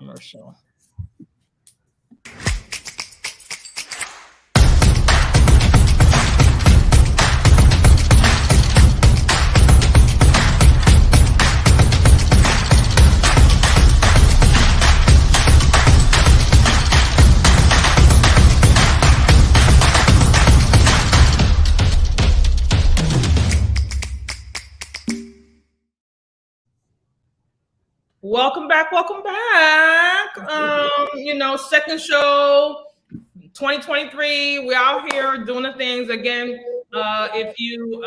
commercial. Welcome back. Second show, 2023. We're out here doing the things again. If you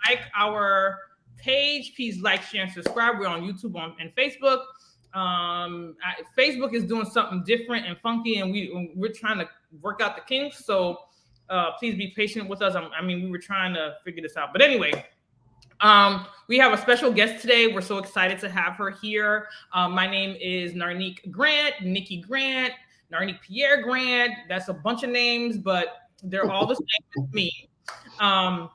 like our page, please like, share, and subscribe. We're on YouTube and Facebook. Facebook is doing something different and funky, and we're trying to work out the kinks. So please be patient with us. We were trying to figure this out, but anyway. We have a special guest today. We're so excited to have her here. My name is Narnique Grant, Nikki Grant, Narnique Pierre Grant. That's a bunch of names, but they're all the same as me. I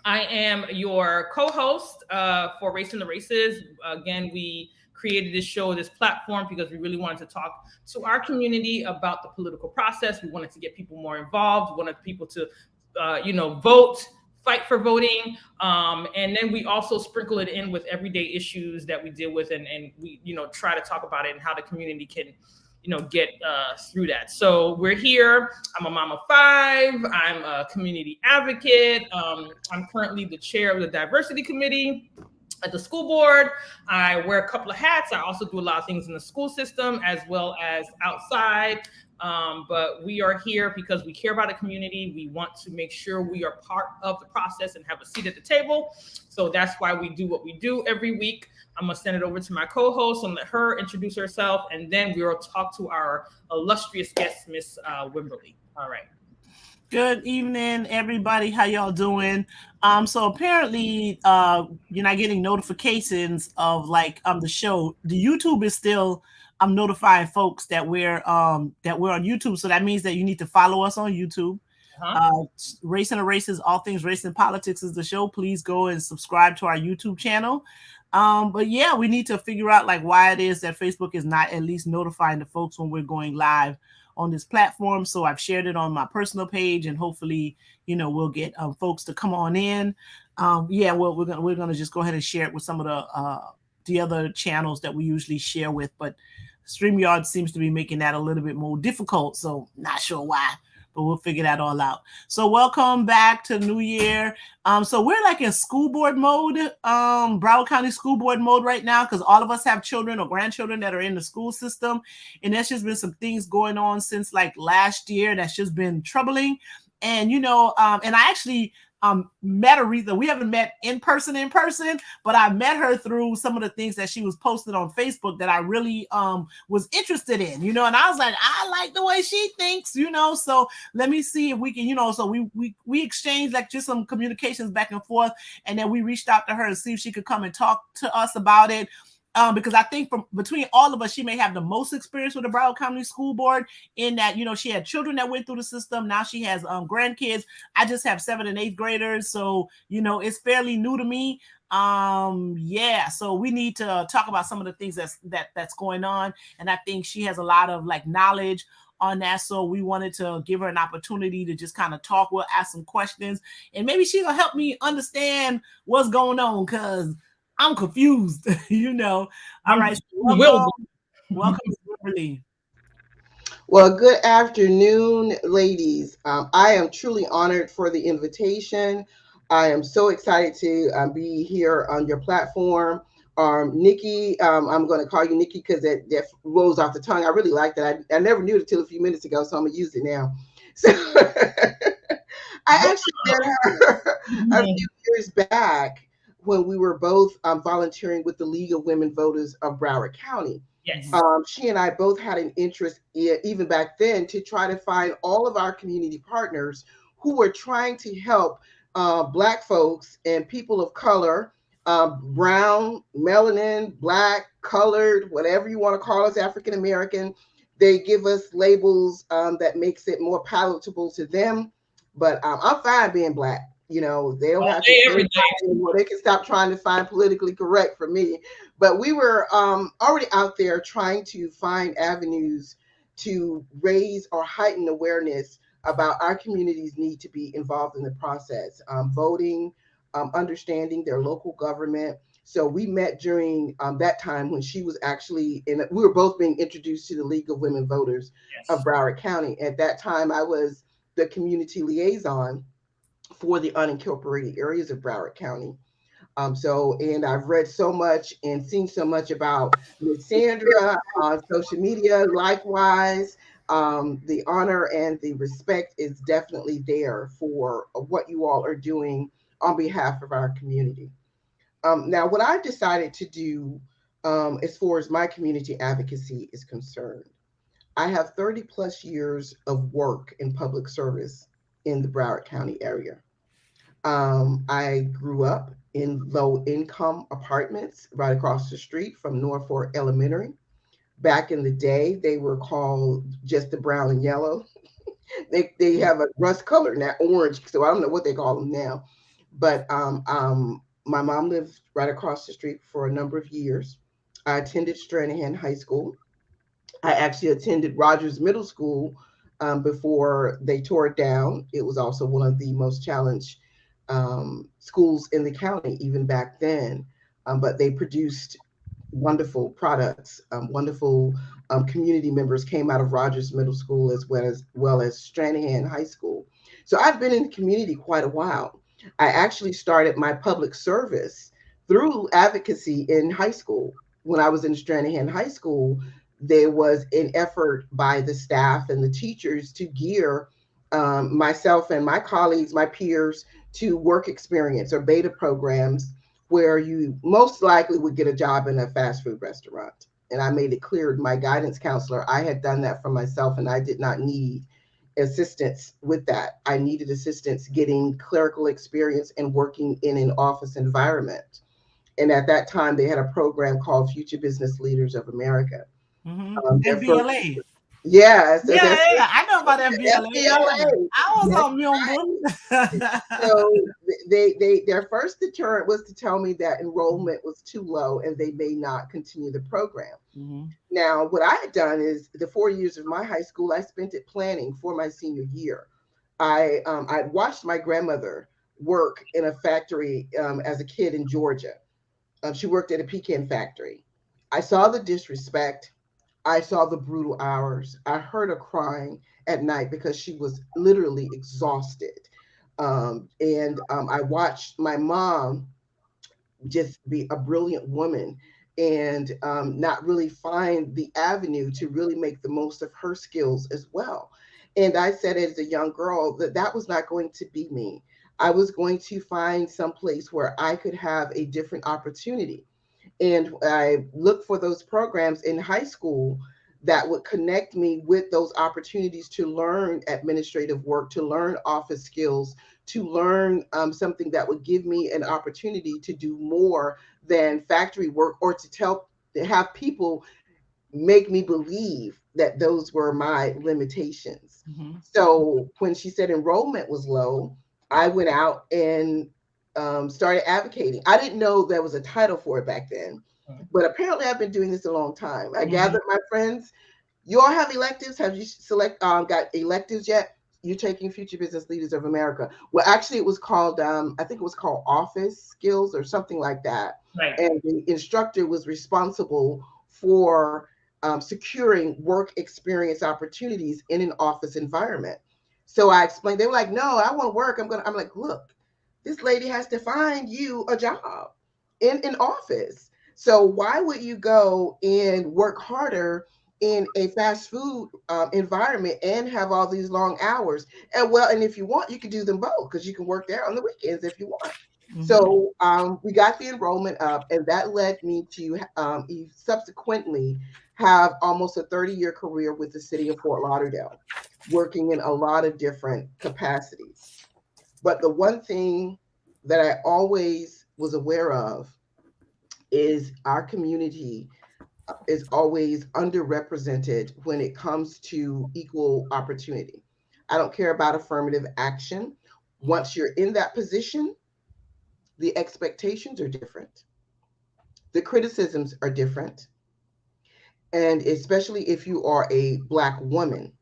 am your co-host for Race and the Races. Again, we created this show, this platform, because we really wanted to talk to our community about the political process. We wanted to get people more involved. We wanted people to, vote, fight for voting, and then we also sprinkle it in with everyday issues that we deal with, and we try to talk about it and how the community can get through that. So we're here. I'm a mom of 5. I'm a community advocate. I'm currently the chair of the diversity committee at the school board. I wear a couple of hats. I also do a lot of things in the school system as well as outside. But we are here because we care about the community. We want to make sure we are part of the process and have a seat at the table. So that's why we do what we do every week. I'm going to send it over to my co-host and let her introduce herself. And then we will talk to our illustrious guest, Miss Wimberly. All right. Good evening, everybody. How y'all doing? So apparently, you're not getting notifications of the show. The YouTube is still notifying folks that we're on YouTube. So that means that you need to follow us on YouTube. Race and the Races, all things race and politics is the show. Please go and subscribe to our YouTube channel. But yeah, we need to figure out why it is that Facebook is not at least notifying the folks when we're going live on this platform. So I've shared it on my personal page, and hopefully, we'll get folks to come on in. We're gonna just go ahead and share it with some of the other channels that we usually share with, but StreamYard seems to be making that a little bit more difficult. So not sure why, but we'll figure that all out. So welcome back to New Year. So we're in school board mode, Broward County school board mode right now, because all of us have children or grandchildren that are in the school system. And there's just been some things going on since last year that's just been troubling. And, and I actually met Aretha. We haven't met in person, but I met her through some of the things that she was posting on Facebook that I really was interested in, and I was like, I like the way she thinks, so let me see if we can, so we exchanged just some communications back and forth, and then we reached out to her and see if she could come and talk to us about it. Because I think from between all of us, she may have the most experience with the Broward County School Board in that, she had children that went through the system. Now she has grandkids. I just have 7th and 8th graders. So, it's fairly new to me. So we need to talk about some of the things that's going on. And I think she has a lot of knowledge on that. So we wanted to give her an opportunity to just kind of talk. We'll ask some questions, and maybe she'll help me understand what's going on, because I'm confused, All right. So welcome, Wimberly. Well, good afternoon, ladies. I am truly honored for the invitation. I am so excited to be here on your platform. Nikki, I'm going to call you Nikki because that rolls off the tongue. I really like that. I never knew it until a few minutes ago, so I'm going to use it now. So I actually met her a few years back when we were both volunteering with the League of Women Voters of Broward County. Yes. She and I both had an interest, even back then, to try to find all of our community partners who were trying to help Black folks and people of color, brown, melanin, Black, colored, whatever you want to call us, African American. They give us labels that makes it more palatable to them. But I'm fine being Black. You know, they don't All have to day, say every it day. anymore. They can stop trying to find politically correct for me. But we were already out there trying to find avenues to raise or heighten awareness about our community's need to be involved in the process, voting, understanding their local government. So we met during that time when she was actually in. We were both being introduced to the League of Women Voters of Yes. Broward County. At that time, I was the community liaison for the unincorporated areas of Broward County. And I've read so much and seen so much about Miss Sandra on social media. Likewise, the honor and the respect is definitely there for what you all are doing on behalf of our community. Now, what I've decided to do as far as my community advocacy is concerned, I have 30 plus years of work in public service in the Broward County area. I grew up in low income apartments right across the street from Norfolk Elementary. Back in the day, they were called just the brown and yellow. They have a rust color now, orange. So I don't know what they call them now. But my mom lived right across the street for a number of years. I attended Stranahan High School. I actually attended Rogers Middle School before they tore it down. It was also one of the most challenged schools in the county, even back then. But they produced wonderful products. Wonderful community members came out of Rogers Middle School as well as Stranahan High School. So I've been in the community quite a while. I actually started my public service through advocacy in high school. When I was in Stranahan High School, there was an effort by the staff and the teachers to gear myself and my colleagues, my peers, to work experience or beta programs where you most likely would get a job in a fast food restaurant. And I made it clear to my guidance counselor I had done that for myself and I did not need assistance with that. I needed assistance getting clerical experience and working in an office environment. And at that time, they had a program called Future Business Leaders of America. Their first, FBLA. yeah, so Yeah, their yeah, I know about FBLA. Yeah. FBLA. I was That's on right. Milburn. So their first deterrent was to tell me that enrollment was too low and they may not continue the program. Mhm. Now, what I had done is the 4 years of my high school, I spent it planning for my senior year. I watched my grandmother work in a factory as a kid in Georgia. She worked at a pecan factory. I saw the disrespect. I saw the brutal hours. I heard her crying at night because she was literally exhausted. And I watched my mom just be a brilliant woman and not really find the avenue to really make the most of her skills as well. And I said as a young girl that that was not going to be me. I was going to find some place where I could have a different opportunity. And I looked for those programs in high school that would connect me with those opportunities to learn administrative work, to learn office skills, to learn something that would give me an opportunity to do more than factory work or to have people make me believe that those were my limitations. Mhm. So when she said enrollment was low, I went out and started advocating. I didn't know there was a title for it back then, but apparently I've been doing this a long time. I Mhm. gathered my friends. You all have electives? Have you got electives yet? You're taking Future Business Leaders of America. Well, actually, it was called I think it was called Office Skills or something like that. Right. And the instructor was responsible for securing work experience opportunities in an office environment. So I explained. They were like, "No, I want to work. I'm like, look, this lady has to find you a job in an office. So why would you go and work harder in a fast food environment and have all these long hours? And if you want, you can do them both because you can work there on the weekends if you want." Mhm. So we got the enrollment up, and that led me to subsequently have almost a 30-year career with the city of Fort Lauderdale, working in a lot of different capacities. But the one thing that I always was aware of is our community is always underrepresented when it comes to equal opportunity. I don't care about affirmative action. Once you're in that position, the expectations are different. The criticisms are different. And especially if you are a Black woman,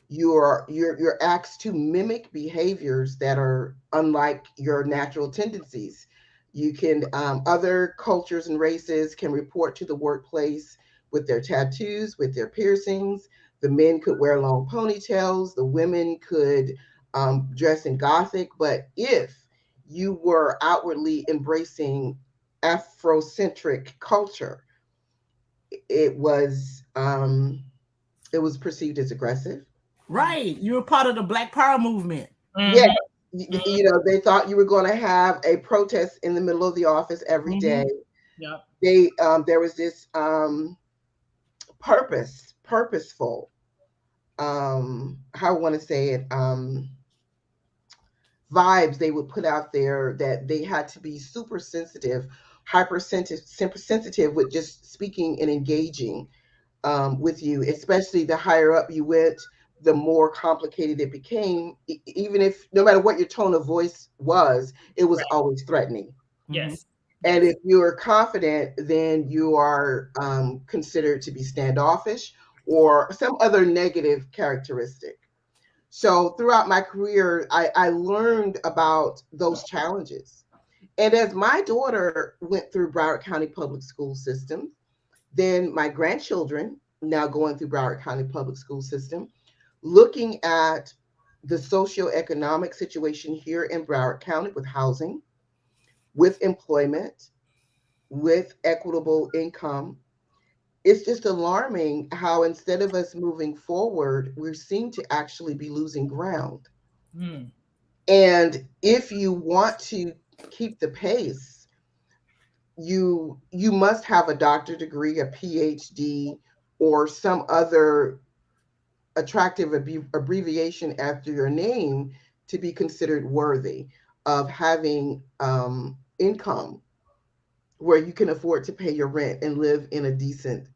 you're asked to mimic behaviors that are unlike your natural tendencies. You can other cultures and races can report to the workplace with their tattoos, with their piercings. The men could wear long ponytails. The women could dress in gothic. But if you were outwardly embracing Afrocentric culture, it was um, it was perceived as aggressive. Right. You're part of the Black Power movement. Yeah, Mhm. they thought you were going to have a protest in the middle of the office every day. Yep. There was this purposeful, how I want to say it, vibes they would put out there that they had to be super sensitive, hypersensitive with just speaking and engaging with you, especially the higher up you went, the more complicated it became. Even if no matter what your tone of voice was, it was Right. always threatening. Yes. And if you are confident, then you are considered to be standoffish or some other negative characteristic. So throughout my career, I learned about those challenges. And as my daughter went through Broward County Public School System, then my grandchildren now going through Broward County Public School System, looking at the socioeconomic situation here in Broward County with housing, with employment, with equitable income, it's just alarming how instead of us moving forward, we seem to actually be losing ground. Mm. And if you want to keep the pace, you must have a doctorate degree, a PhD, or some other attractive abbreviation after your name to be considered worthy of having income where you can afford to pay your rent and live in a decent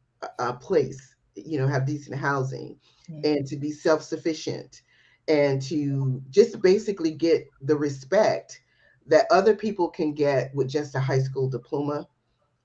place, have decent housing, and to be self-sufficient, and to just basically get the respect that other people can get with just a high school diploma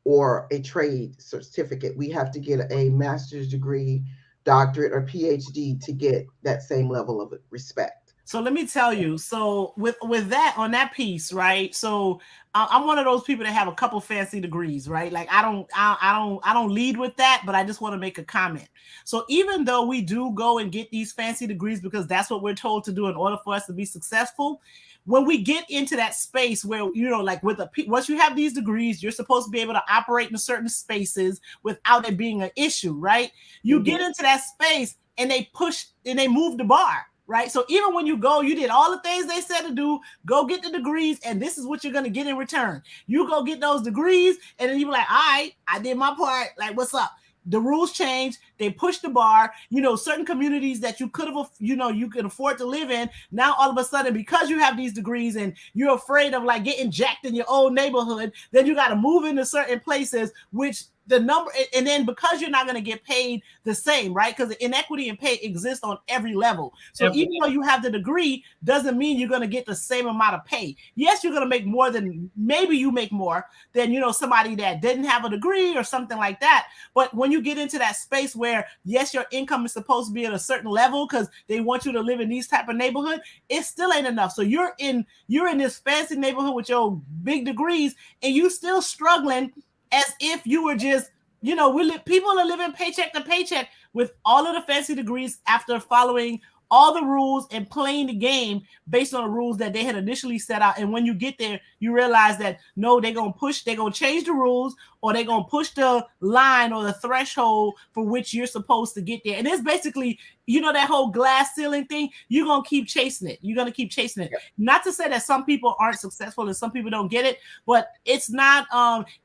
or a trade certificate. We have to get a master's degree, doctorate, or PhD to get that same level of respect. So let me tell you. So with that on that piece, right? So I'm one of those people that have a couple fancy degrees, right? Like I don't lead with that, but I just want to make a comment. So even though we do go and get these fancy degrees because that's what we're told to do in order for us to be successful, when we get into that space where like once you have these degrees, you're supposed to be able to operate in certain spaces without it being an issue, right? You get into that space and they move the bar. Right. So even when you did all the things they said to do, go get the degrees, and this is what you're going to get in return. You go get those degrees, and then you be like, all right, I did my part. Like, what's up? The rules change. They push the bar. Certain communities that you could have, you can afford to live in. Now, all of a sudden, because you have these degrees and you're afraid of like getting jacked in your old neighborhood, then you got to move into certain places, which the number, and then because you're not going to get paid the same, right? Because the inequity in pay exists on every level. So even though you have the degree, doesn't mean you're going to get the same amount of pay. Yes, you're going to make more than, maybe you make more than, somebody that didn't have a degree or something like that. But when you get into that space where, yes, your income is supposed to be at a certain level because they want you to live in these type of neighborhood, it still ain't enough. So you're in this fancy neighborhood with your big degrees and you still struggling as if you were just, people are living paycheck to paycheck with all of the fancy degrees after following all the rules and playing the game based on the rules that they had initially set out. And when you get there, you realize that no, they're going to change the rules, or they're going to push the line or the threshold for which you're supposed to get there. And it's basically, that whole glass ceiling thing, you're going to keep chasing it. You're going to keep chasing it. Yeah. Not to say that some people aren't successful and some people don't get it, but it's not,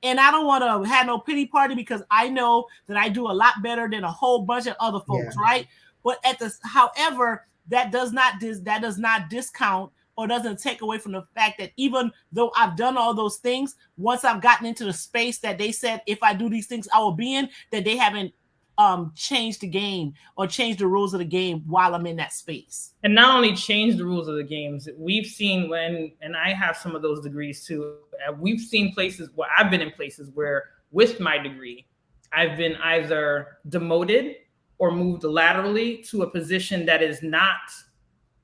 and I don't want to have no pity party because I know that I do a lot better than a whole bunch of other folks, right? But however, that does not discount or doesn't take away from the fact that even though I've done all those things, once I've gotten into the space that they said if I do these things I will be in, that they haven't change the game or change the rules of the game while I'm in that space. And not only change the rules of the games, we've seen and I have some of those degrees too. We've seen places where I've been in places where with my degree, I've been either demoted or moved laterally to a position that is not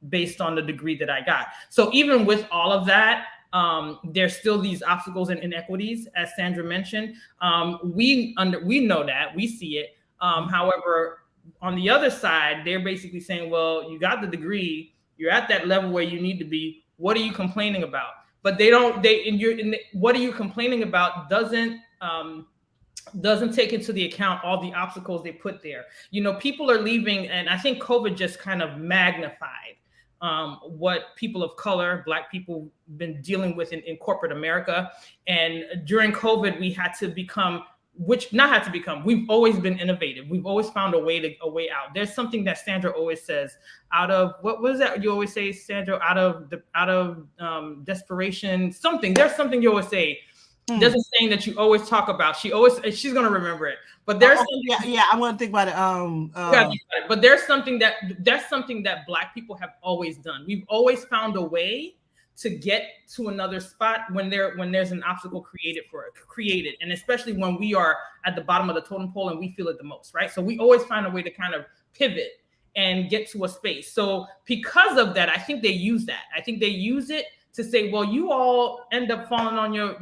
based on the degree that I got. So even with all of that, there's still these obstacles and inequities, as Sandra mentioned. We know that, we see it. However, on the other side, they're basically saying, well, you got the degree, you're at that level where you need to be. What are you complaining about? But what are you complaining about doesn't take into the account all the obstacles they put there. People are leaving, and I think COVID just kind of magnified what people of color, Black people, been dealing with in corporate America. And during COVID, we had to become, we've always been innovative. We've always found a way out. There's something that Sandra always says, out of, what was that you always say, Sandra, out of desperation, something. There's something you always say. There's a saying that you always talk about. She's gonna remember it. But there's I'm gonna think about it. But that's something that Black people have always done. We've always found a way to get to another spot when there's an obstacle created, and especially when we are at the bottom of the totem pole and we feel it the most, right? So we always find a way to kind of pivot and get to a space. So because of that, I think they use that. I think they use it to say, well, you all end up falling on your,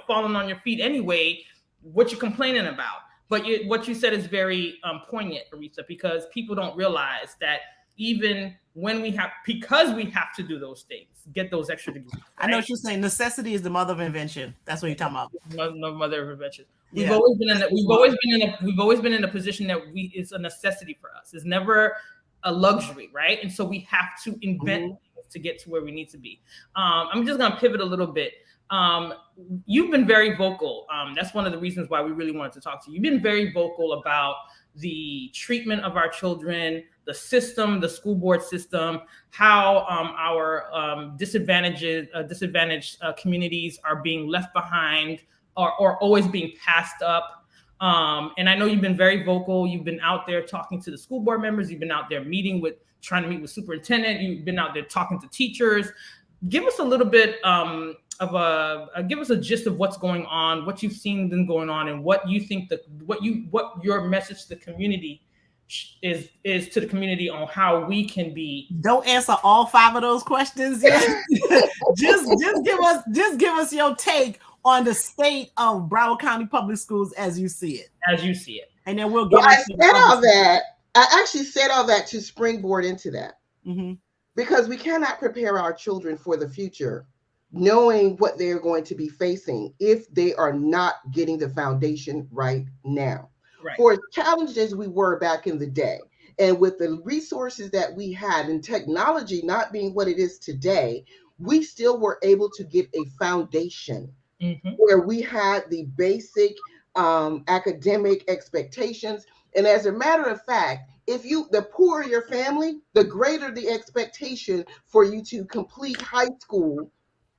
falling on your feet anyway. What you complaining about? But what you said is very poignant, Aretha, because people don't realize that even when because we have to do those things, get those extra degrees. Right? I know what you're saying. Necessity is the mother of invention. That's what you're talking about. Mother of invention. We've always been in a position that it's a necessity for us. It's never a luxury, right? And so we have to invent to get to where we need to be. I'm just going to pivot a little bit. You've been very vocal. That's one of the reasons why we really wanted to talk to you. You've been very vocal about the treatment of our children, the system, the school board system, how our disadvantaged communities are being left behind or always being passed up. And I know you've been very vocal. You've been out there talking to the school board members. You've been out there trying to meet with superintendent. You've been out there talking to teachers. Give us a little bit give us a gist of what's going on, what you've seen them going on, and what you think what your message to the community is to the community on how we can be. Don't answer all 5 of those questions yet. just give us your take on the state of Broward County Public Schools as you see it. And then we'll get I actually said all that to springboard into that. Mm-hmm. Because we cannot prepare our children for the future knowing what they're going to be facing if they are not getting the foundation right now. Right. For as challenged as we were back in the day, and with the resources that we had and technology not being what it is today, we still were able to get a foundation where we had the basic academic expectations. And as a matter of fact, the poorer your family, the greater the expectation for you to complete high school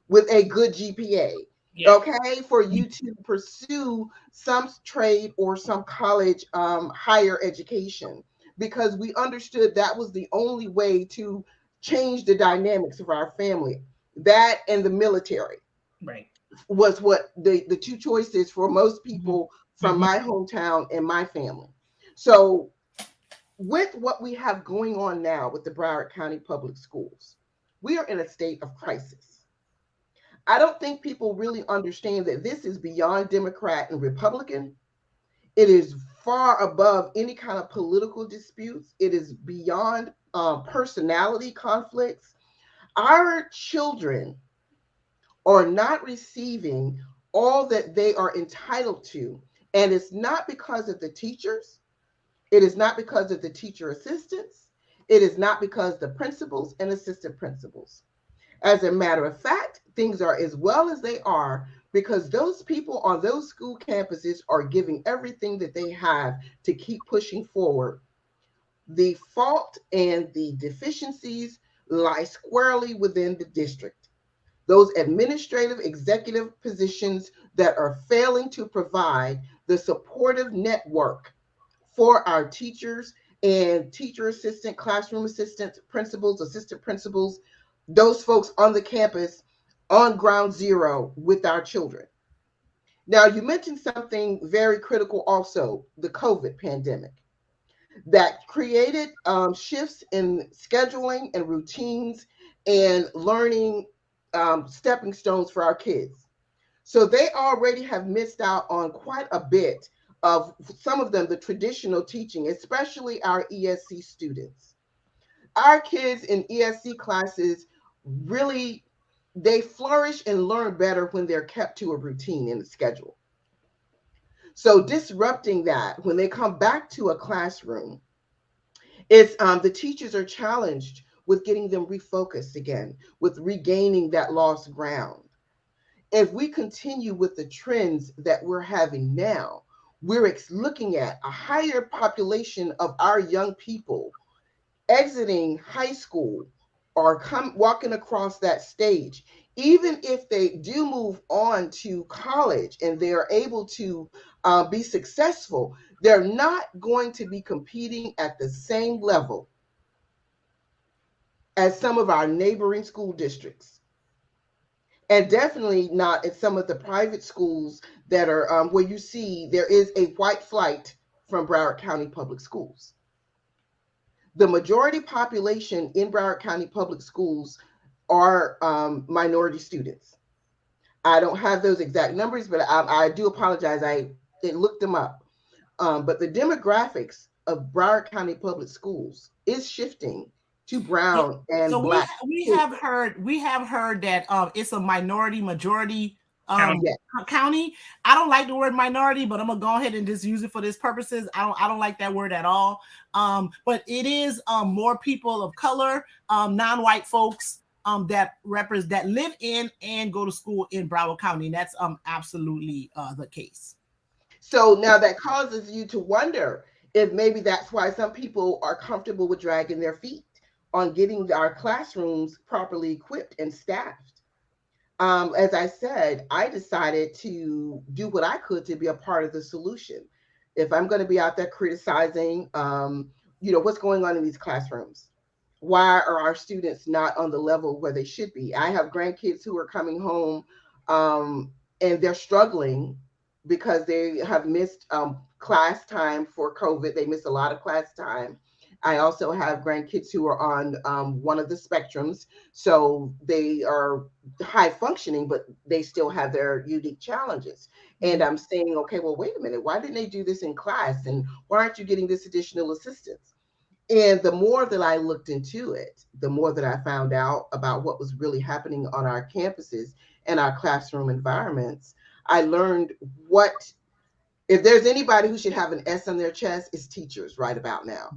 with a good GPA. Yeah. Okay, for you to pursue some trade or some college higher education, because we understood that was the only way to change the dynamics of our family. That and the military, right, was what the 2 choices for most people from my hometown and my family. So with what we have going on now with the Broward County Public Schools, we are in a state of crisis. I don't think people really understand that this is beyond Democrat and Republican. It is far above any kind of political disputes. It is beyond personality conflicts. Our children are not receiving all that they are entitled to. And it's not because of the teachers. It is not because of the teacher assistants. It is not because the principals and assistant principals. As a matter of fact, things are as well as they are because those people on those school campuses are giving everything that they have to keep pushing forward. The fault and the deficiencies lie squarely within the district. Those administrative executive positions that are failing to provide the supportive network for our teachers and teacher assistant, classroom assistants, principals, assistant principals, those folks on the campus on ground zero with our children. Now, you mentioned something very critical also, the COVID pandemic that created shifts in scheduling and routines and learning stepping stones for our kids. So they already have missed out on quite a bit of some of them, the traditional teaching, especially our ESC students. Our kids in ESC classes really they flourish and learn better when they're kept to a routine and a schedule. So disrupting that when they come back to a classroom, it's the teachers are challenged with getting them refocused again, with regaining that lost ground. If we continue with the trends that we're having now, we're looking at a higher population of our young people exiting high school or walking across that stage. Even if they do move on to college and they are able to be successful, they're not going to be competing at the same level as some of our neighboring school districts, and definitely not at some of the private schools that are where you see there is a white flight from Broward County Public Schools. The majority population in Broward County Public Schools are minority students. I don't have those exact numbers, but I do apologize. I looked them up. But the demographics of Broward County Public Schools is shifting to Yeah. brown and So black. we have heard that it's a minority majority County. county. I don't like the word minority, but I'm gonna go ahead and just use it for this purposes. I don't like that word at all. But it is more people of color, non-white folks that live in and go to school in Broward County. And that's absolutely the case. So now that causes you to wonder if maybe that's why some people are comfortable with dragging their feet on getting our classrooms properly equipped and staffed. As I said, I decided to do what I could to be a part of the solution. If I'm going to be out there criticizing, what's going on in these classrooms, why are our students not on the level where they should be? I have grandkids who are coming home and they're struggling because they have missed class time for COVID. They missed a lot of class time. I also have grandkids who are on one of the spectrums. So they are high functioning, but they still have their unique challenges. And I'm saying, okay, well, wait a minute. Why didn't they do this in class? And why aren't you getting this additional assistance? And the more that I looked into it, the more that I found out about what was really happening on our campuses and our classroom environments. I learned what, if there's anybody who should have an S on their chest, it's teachers right about now.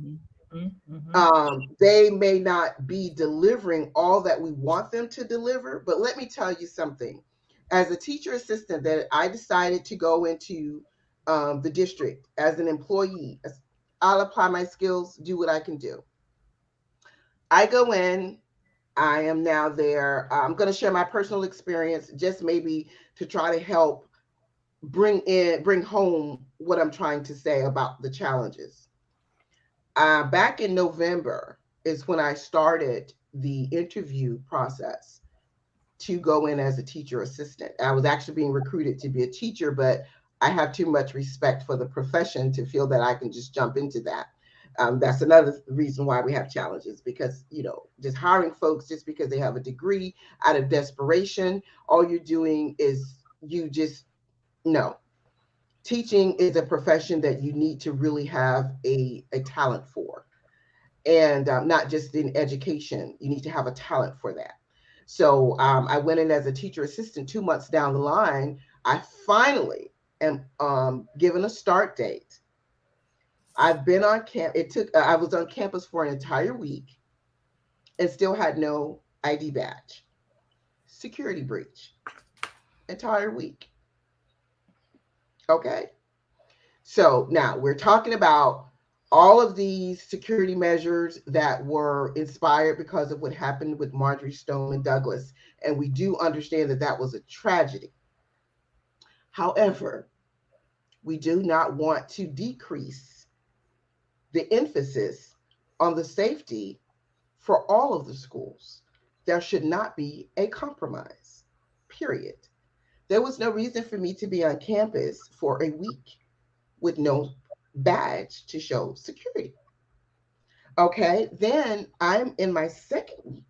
They may not be delivering all that we want them to deliver, but let me tell you something. As a teacher assistant, that I decided to go into the district as an employee. I'll apply my skills, do what I can do. I go in, I am now there. I'm going to share my personal experience, just maybe to try to help bring home what I'm trying to say about the challenges. Back in November is when I started the interview process to go in as a teacher assistant. I was actually being recruited to be a teacher, but I have too much respect for the profession to feel that I can just jump into that. That's another reason why we have challenges, because, just hiring folks just because they have a degree out of desperation, all you're doing is no. Teaching is a profession that you need to really have a talent for. And not just in education, you need to have a talent for that. So I went in as a teacher assistant. 2 months down the line, I finally am given a start date. I've been on camp. I was on campus for an entire week and still had no ID badge. Security breach. Entire week. Okay. So now we're talking about all of these security measures that were inspired because of what happened with Marjorie Stoneman Douglas. And we do understand that that was a tragedy. However, we do not want to decrease the emphasis on the safety for all of the schools. There should not be a compromise, period. There was no reason for me to be on campus for a week with no badge to show security. Okay, then I'm in my second week.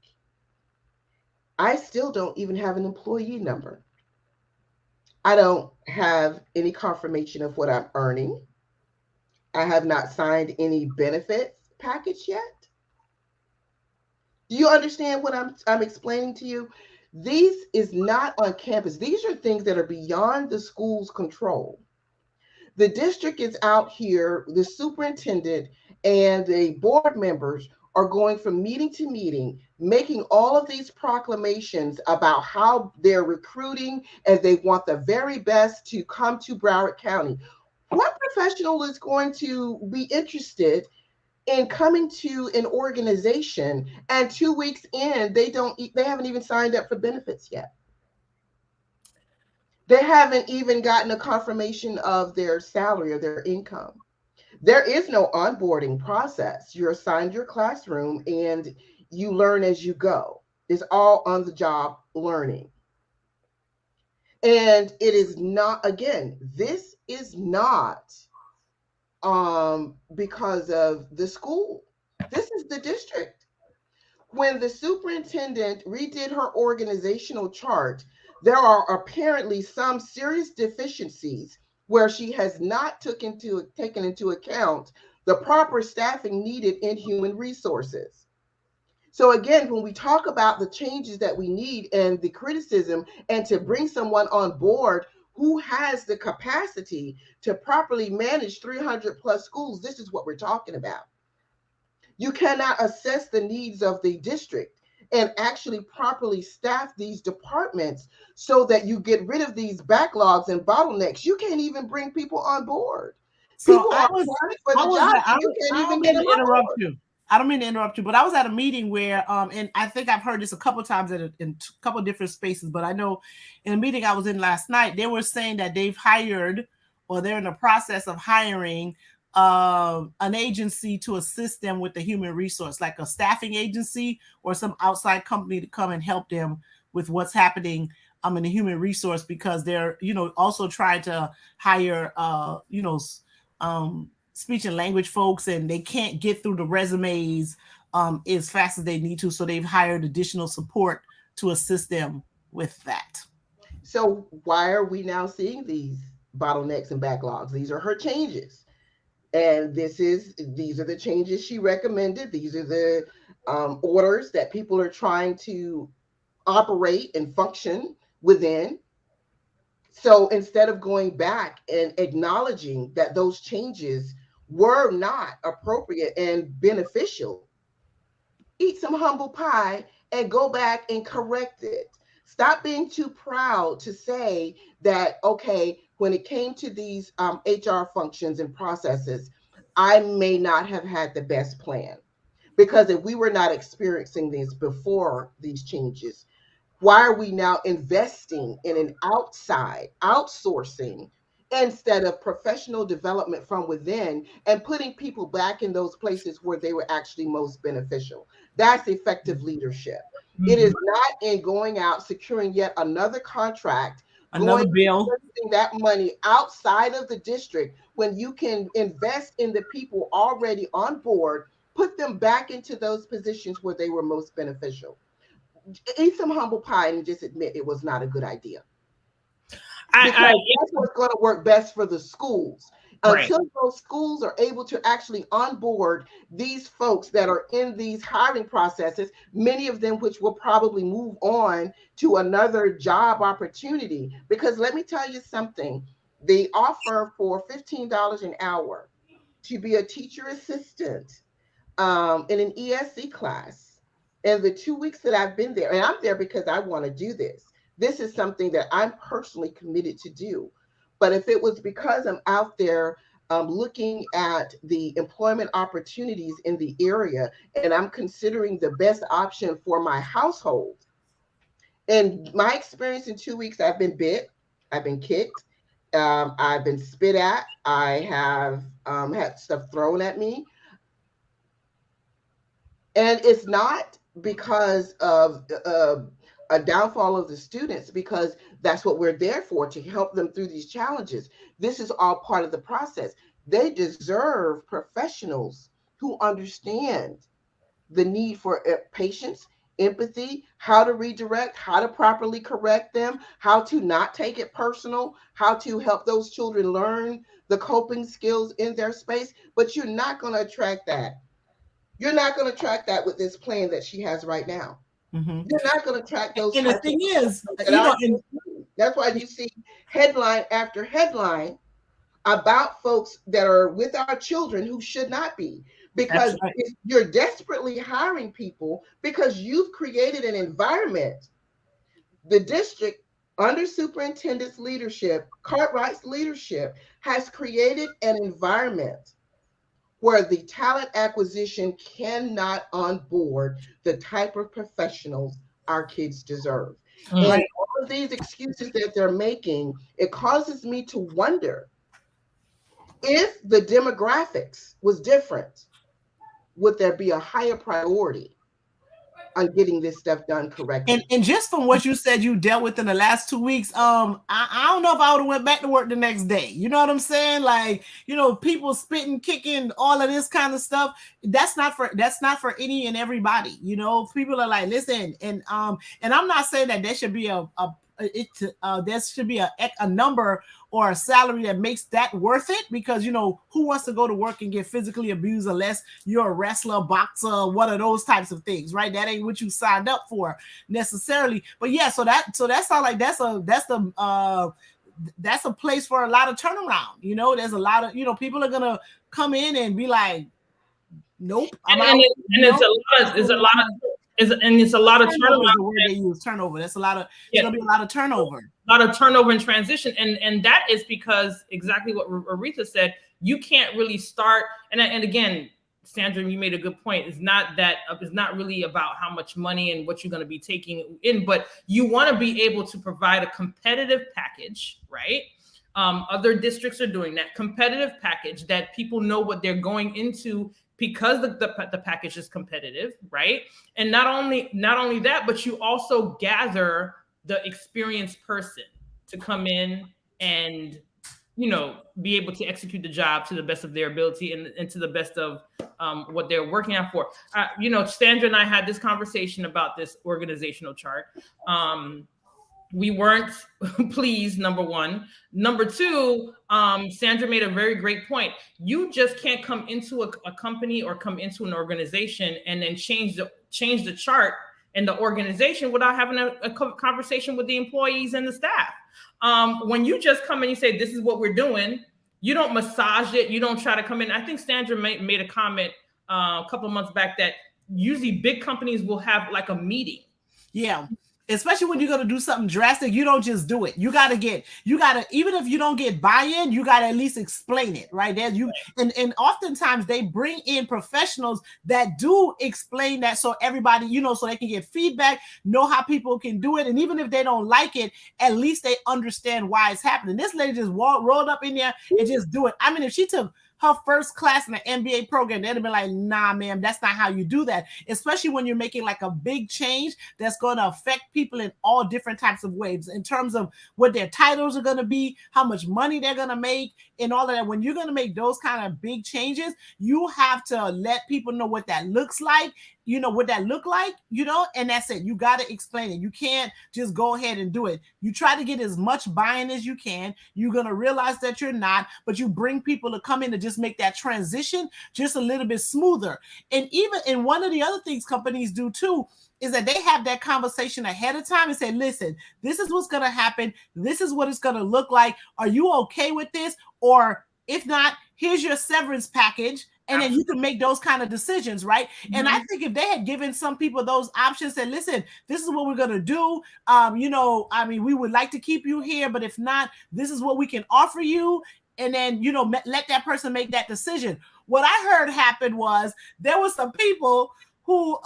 I still don't even have an employee number. I don't have any confirmation of what I'm earning. I have not signed any benefits package yet. Do you understand what I'm explaining to you? This is not on campus. These are things that are beyond the school's control. The district is out here, the superintendent and the board members are going from meeting to meeting, making all of these proclamations about how they're recruiting and they want the very best to come to Broward County. What professional is going to be interested in coming to an organization and 2 weeks in they haven't even signed up for benefits yet? They haven't even gotten a confirmation of their salary or their income. There is no onboarding process. You're assigned your classroom and you learn as you go. It's all on the job learning. And it is not, again, this is not because of the school. This is the district. When the superintendent redid her organizational chart, there are apparently some serious deficiencies where she has not taken into account the proper staffing needed in human resources. So again, when we talk about the changes that we need and the criticism and to bring someone on board who has the capacity to properly manage 300 plus schools, this is what we're talking about. You cannot assess the needs of the district and actually properly staff these departments so that you get rid of these backlogs and bottlenecks. You can't even bring people on board. So People are applying for the job. You can't even get them on board. I don't mean to interrupt you, but I was at a meeting where, and I think I've heard this a couple of times in a couple of different spaces, but I know in a meeting I was in last night, they were saying that they've hired or they're in the process of hiring an agency to assist them with the human resource, like a staffing agency or some outside company to come and help them with what's happening in the human resource, because they're, also trying to hire, speech and language folks, and they can't get through the resumes as fast as they need to. So they've hired additional support to assist them with that. So why are we now seeing these bottlenecks and backlogs? These are her changes. And these are the changes she recommended. These are the orders that people are trying to operate and function within. So instead of going back and acknowledging that those changes were not appropriate and beneficial, eat some humble pie and go back and correct it. Stop being too proud to say that, okay, when it came to these HR functions and processes, I may not have had the best plan. Because if we were not experiencing this before these changes, why are we now investing in an outside outsourcing instead of professional development from within and putting people back in those places where they were actually most beneficial? That's effective leadership. Mm-hmm. It is not in going out, securing yet another contract, another bill, investing that money outside of the district when you can invest in the people already on board, put them back into those positions where they were most beneficial. Eat some humble pie and just admit it was not a good idea. Because that's what's going to work best for the schools. Right. Until those schools are able to actually onboard these folks that are in these hiring processes, many of them which will probably move on to another job opportunity. Because let me tell you something, the offer for $15 an hour to be a teacher assistant in an ESC class, and the 2 weeks that I've been there, and I'm there because I want to do this. This is something that I'm personally committed to do. But if it was because I'm out there looking at the employment opportunities in the area and I'm considering the best option for my household, in my experience in 2 weeks, I've been bit, I've been kicked, I've been spit at, I have had stuff thrown at me. And it's not because of a downfall of the students, because that's what we're there for, to help them through these challenges. This is all part of the process. They deserve professionals who understand the need for patience, empathy, how to redirect, how to properly correct them, how to not take it personal, how to help those children learn the coping skills in their space. But you're not going to attract that. You're not going to attract that with this plan that she has right now. Mm-hmm. You're not going to attract those. And the thing is, that's why you see headline after headline about folks that are with our children who should not be, because right. You're desperately hiring people because you've created an environment. The district, under superintendent's leadership, Cartwright's leadership, has created an environment where the talent acquisition cannot onboard the type of professionals our kids deserve. And all of these excuses that they're making, it causes me to wonder, if the demographics was different, would there be a higher priority on getting this stuff done correctly? And just from what you said you dealt with in the last 2 weeks, I don't know if I would have went back to work the next day. You know what I'm saying? Like, people spitting, kicking, all of this kind of stuff. That's not for any and everybody. People are like, listen, and I'm not saying that there should be there should be a number or a salary that makes that worth it, because who wants to go to work and get physically abused unless you're a wrestler, boxer, one of those types of things, right? That ain't what you signed up for necessarily. But yeah, so that's all, like that's a place for a lot of turnaround. There's a lot of people are gonna come in and be like, nope. It's a lot of turnover. The word they use, turnover. That's a lot of. It's gonna be a lot of turnover. A lot of turnover and transition, and that is because exactly what Aretha said. You can't really start. And again, Sandra, you made a good point. It's not really about how much money and what you're going to be taking in, but you want to be able to provide a competitive package, right? Other districts are doing that competitive package that people know what they're going into, because the package is competitive, right? And not only that, but you also gather the experienced person to come in and be able to execute the job to the best of their ability and to the best of what they're working out for. Sandra and I had this conversation about this organizational chart. We weren't pleased, number one. Number two, Sandra made a very great point. You just can't come into a company or come into an organization and then change the chart and the organization without having a conversation with the employees and the staff. When you just come and you say, this is what we're doing, you don't massage it. You don't try to come in. I think Sandra made a comment a couple of months back that usually big companies will have like a meeting. Yeah. Especially when you're going to do something drastic, you don't just do it. You got to, even if you don't get buy-in, you got to at least explain it, right? And oftentimes they bring in professionals that do explain that, so everybody, so they can get feedback, know how people can do it. And even if they don't like it, at least they understand why it's happening. This lady just rolled up in there and just do it. I mean, if she took her first class in an MBA program, they'd have been like, nah, ma'am, that's not how you do that. Especially when you're making like a big change that's going to affect people in all different types of ways, in terms of what their titles are going to be, how much money they're going to make, and all of that. When you're going to make those kind of big changes, you have to let people know what that looks like, and that's it. You got to explain it. You can't just go ahead and do it. You try to get as much buy-in as you can. You're going to realize that you're not, but you bring people to come in to just make that transition just a little bit smoother. And one of the other things companies do too is that they have that conversation ahead of time and say, listen, this is what's going to happen. This is what it's going to look like. Are you okay with this? Or if not, here's your severance package. And then you can make those kind of decisions, right? Mm-hmm. And I think if they had given some people those options, said, listen, this is what we're going to do. We would like to keep you here, but if not, this is what we can offer you. And then, let that person make that decision. What I heard happen was there were some people who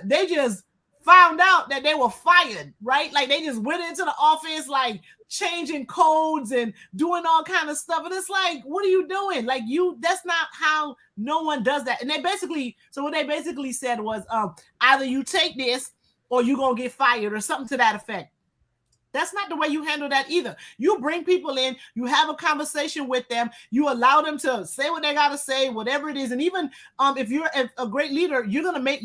they just found out that they were fired, right? Like they just went into the office, like changing codes and doing all kind of stuff. And it's like, what are you doing? Like that's not how no one does that. And what they basically said was, either you take this or you're going to get fired or something to that effect. That's not the way you handle that either. You bring people in, you have a conversation with them, you allow them to say what they got to say, whatever it is. And even if you're a great leader, you're going to make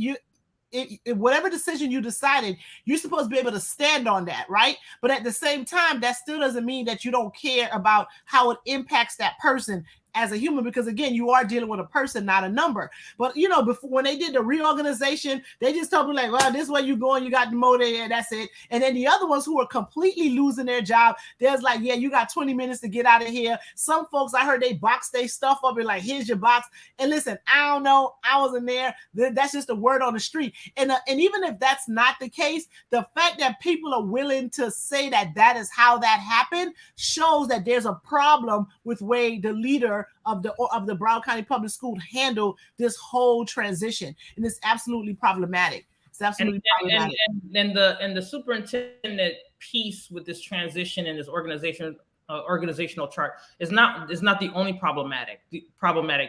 whatever decision you decided, you're supposed to be able to stand on that, right? But at the same time, that still doesn't mean that you don't care about how it impacts that person as a human, because again, you are dealing with a person, not a number. But before, when they did the reorganization, they just told me like, well, this way you going, you got demoted, and that's it. And then the other ones who are completely losing their job, there's like, yeah, you got 20 minutes to get out of here. Some folks, I heard they box their stuff up and like, here's your box. And listen, I don't know, I wasn't there. That's just a word on the street. And even if that's not the case, the fact that people are willing to say that is how that happened shows that there's a problem with way the leader of the Broward County Public School handle this whole transition, and it's absolutely problematic. It's absolutely problematic. And the superintendent piece with this transition and this organizational chart is not the only problematic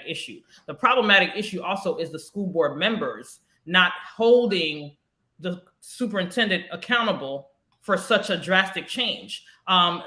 issue. The problematic issue also is the school board members not holding the superintendent accountable for such a drastic change.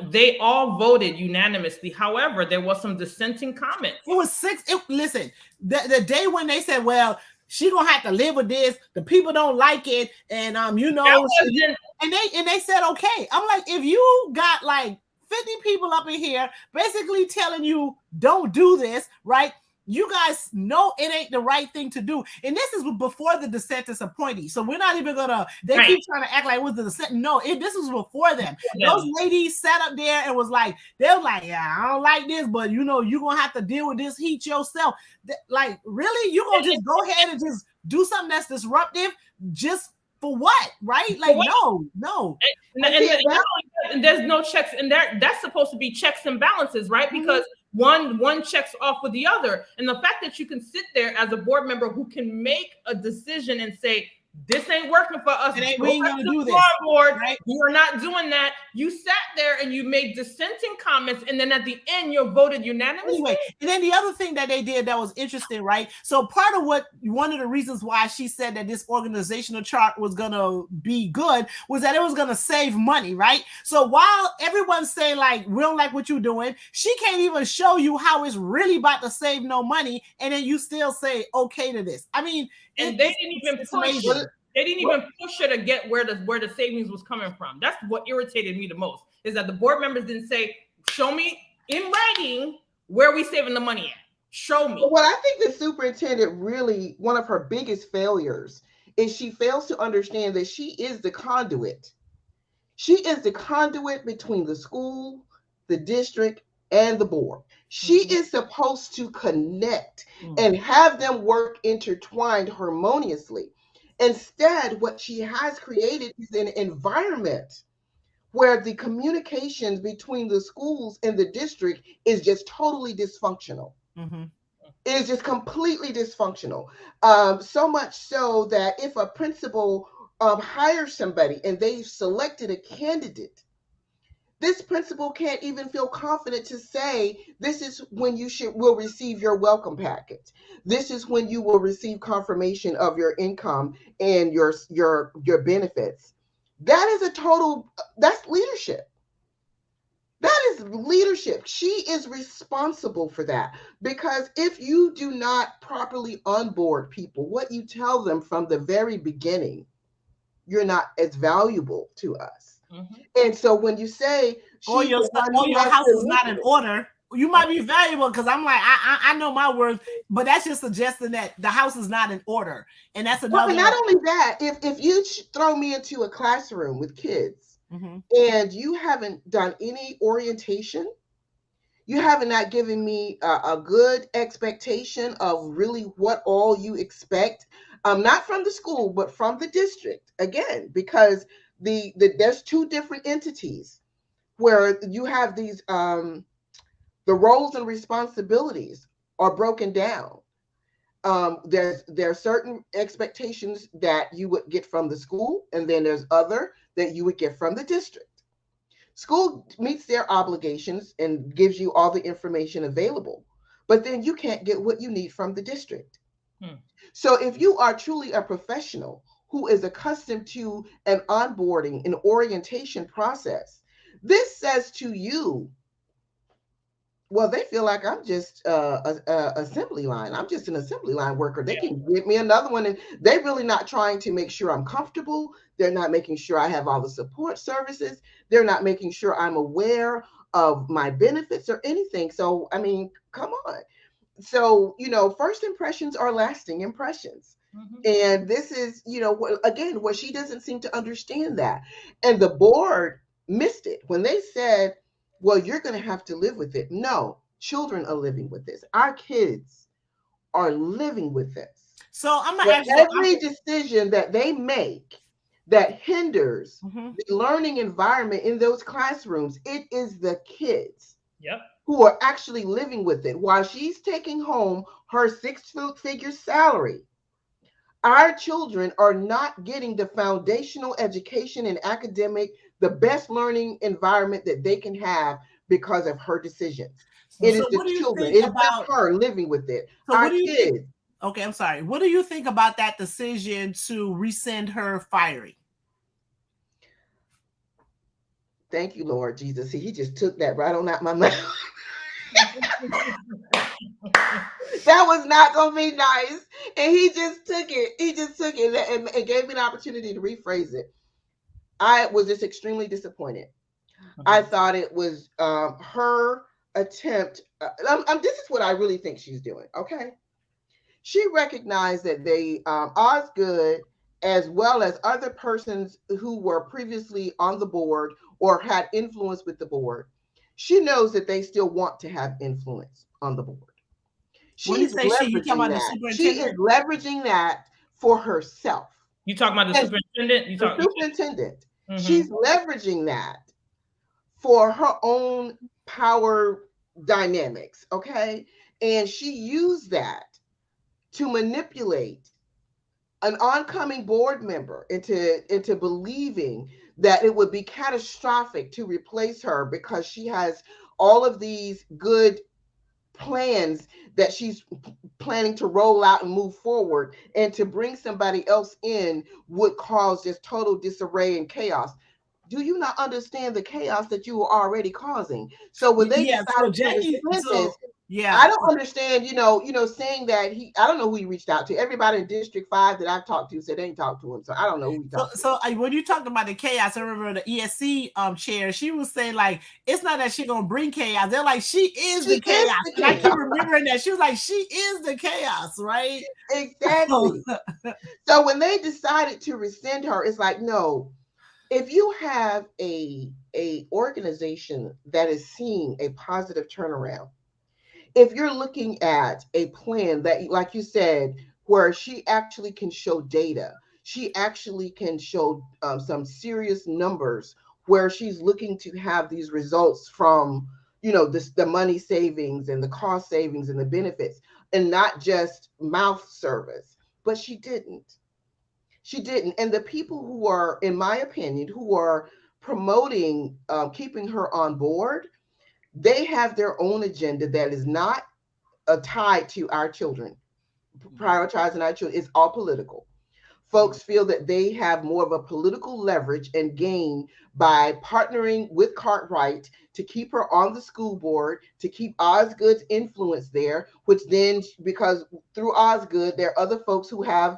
They all voted unanimously. However, there was some dissenting comments. It was 6. Listen, the day when they said, well, she gonna have to live with this, the people don't like it, and and they said, okay. I'm like, if you got like 50 people up in here basically telling you don't do this, right? You guys know it ain't the right thing to do. And this is before the DeSantis appointee. So we're not even gonna, keep trying to act like it was the DeSantis. No, this was before them. Those ladies sat up there and was like, they were like, yeah, I don't like this, but you're gonna have to deal with this heat yourself. Like, really? You gonna just go ahead and just do something that's disruptive just for what? Right? Like, no. And there's no checks, and that's supposed to be checks and balances, right? Because one checks off with the other. And the fact that you can sit there as a board member who can make a decision and say, this ain't working for us. We ain't gonna do this. Board, right? You are not doing that. You sat there and you made dissenting comments, and then at the end, you voted unanimously. Anyway, and then the other thing that they did that was interesting, right? So part of one of the reasons why she said that this organizational chart was gonna be good was that it was gonna save money, right? So while everyone's saying like, we don't like what you're doing, she can't even show you how it's really about to save no money, and then you still say okay to this. I mean, and they didn't even push. They didn't even push her to get where the savings was coming from. That's what irritated me the most, is that the board members didn't say, show me in writing where we saving the money at. Show me. What I think the superintendent really, one of her biggest failures is she fails to understand that she is the conduit. She is the conduit between the school, the district, and the board. She is supposed to connect and have them work intertwined harmoniously. Instead, what she has created is an environment where the communications between the schools and the district is just totally dysfunctional. It is just completely dysfunctional. So much so that if a principal hires somebody and they've selected a candidate, this principal can't even feel confident to say, this is when you will receive your welcome packet. This is when you will receive confirmation of your income and your benefits. That is that's leadership. That is leadership. She is responsible for that, because if you do not properly onboard people, what you tell them from the very beginning, you're not as valuable to us. And so when you say your house is not in order, you might be valuable, because I'm like, I know my worth, but that's just suggesting that the house is not in order. And that's another. But not only that, if you throw me into a classroom with kids and you haven't done any orientation, you have not given me a good expectation of really what all you expect, not from the school, but from the district, again, because there's two different entities where you have these the roles and responsibilities are broken down. There are certain expectations that you would get from the school, and then there's other that you would get from the district. School meets their obligations and gives you all the information available, but then you can't get what you need from the district. So if you are truly a professional who is accustomed to an onboarding and orientation process, this says to you, well, they feel like I'm just a assembly line. I'm just an assembly line worker. They can give me another one, and they're really not trying to make sure I'm comfortable. They're not making sure I have all the support services. They're not making sure I'm aware of my benefits or anything. So, I mean, come on. So, first impressions are lasting impressions. And this is, again, what she doesn't seem to understand that. And the board missed it when they said, well, you're going to have to live with it. No, children are living with this. Our kids are living with this. So I'm going to ask you, every decision that they make that hinders the learning environment in those classrooms, it is the kids who are actually living with it. While she's taking home her six-figure salary, our children are not getting the foundational education and academic, the best learning environment that they can have because of her decisions. It is the children. It's not her living with it. Our kids. Okay, I'm sorry. What do you think about that decision to rescind her firing? Thank you, Lord Jesus. See, he just took that right on out my mouth. That was not going to be nice. And he just took it. He just took it and gave me an opportunity to rephrase it. I was just extremely disappointed. I thought it was her attempt. This is what I really think she's doing. Okay. She recognized that they, Osgood, as well as other persons who were previously on the board or had influence with the board, she knows that they still want to have influence on the board. She's leveraging that. She is leveraging that for herself. You talking about the superintendent? The superintendent. She's leveraging that for her own power dynamics, okay? And she used that to manipulate an oncoming board member into believing that it would be catastrophic to replace her because she has all of these good plans that she's planning to roll out and move forward, and to bring somebody else in would cause just total disarray and chaos. Do you not understand the chaos that you were already causing? So when they decided to rescind this, I don't understand, saying that I don't know who he reached out to. Everybody in District 5 that I've talked to said they ain't talked to him. So I don't know who he talked to. So when you talked about the chaos, I remember the ESC chair, she was saying like, it's not that she's gonna bring chaos. They're like, she is the chaos. And I keep remembering that. She was like, she is the chaos, right? Exactly. So when they decided to rescind her, it's like, no, if you have a organization that is seeing a positive turnaround, if you're looking at a plan that, like you said, where she actually can show data, she actually can show some serious numbers where she's looking to have these results from, the money savings and the cost savings and the benefits, and not just mouth service. But she didn't. She didn't. And the people who are, in my opinion, who are promoting keeping her on board, they have their own agenda that is not tied to our children, prioritizing our children. It's all political. Folks feel that they have more of a political leverage and gain by partnering with Cartwright to keep her on the school board, to keep Osgood's influence there, which then, because through Osgood, there are other folks who have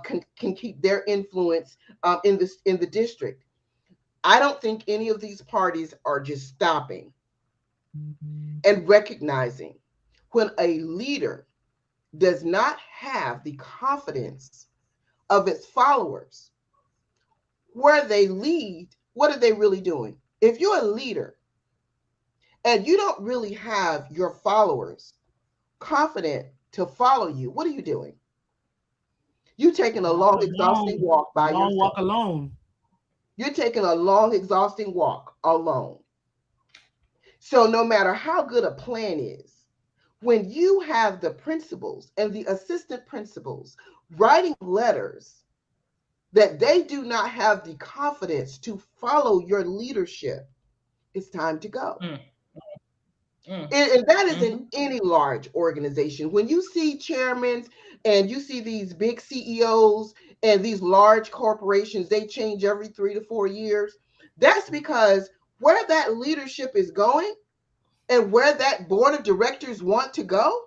can keep their influence in the district. I don't think any of these parties are just stopping and recognizing when a leader does not have the confidence of its followers where they lead. What are they really doing? If you're a leader and you don't really have your followers confident to follow you, what are you doing? You're taking a long, exhausting walk by yourself. Walk alone. You're taking a long, exhausting walk alone. So no matter how good a plan is, when you have the principals and the assistant principals writing letters that they do not have the confidence to follow your leadership, it's time to go. And that is in any large organization. When you see chairmen and you see these big CEOs and these large corporations, they change every 3 to 4 years. That's because where that leadership is going and where that board of directors want to go,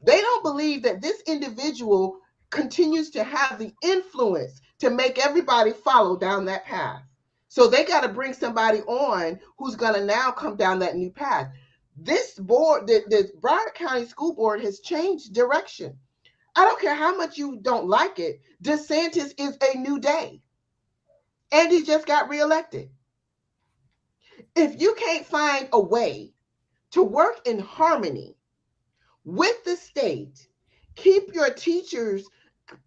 they don't believe that this individual continues to have the influence to make everybody follow down that path. So they got to bring somebody on who's going to now come down that new path. This board, the Broward County School Board, has changed direction. I don't care how much you don't like it. DeSantis is a new day. And he just got reelected. If you can't find a way to work in harmony with the state, keep your teachers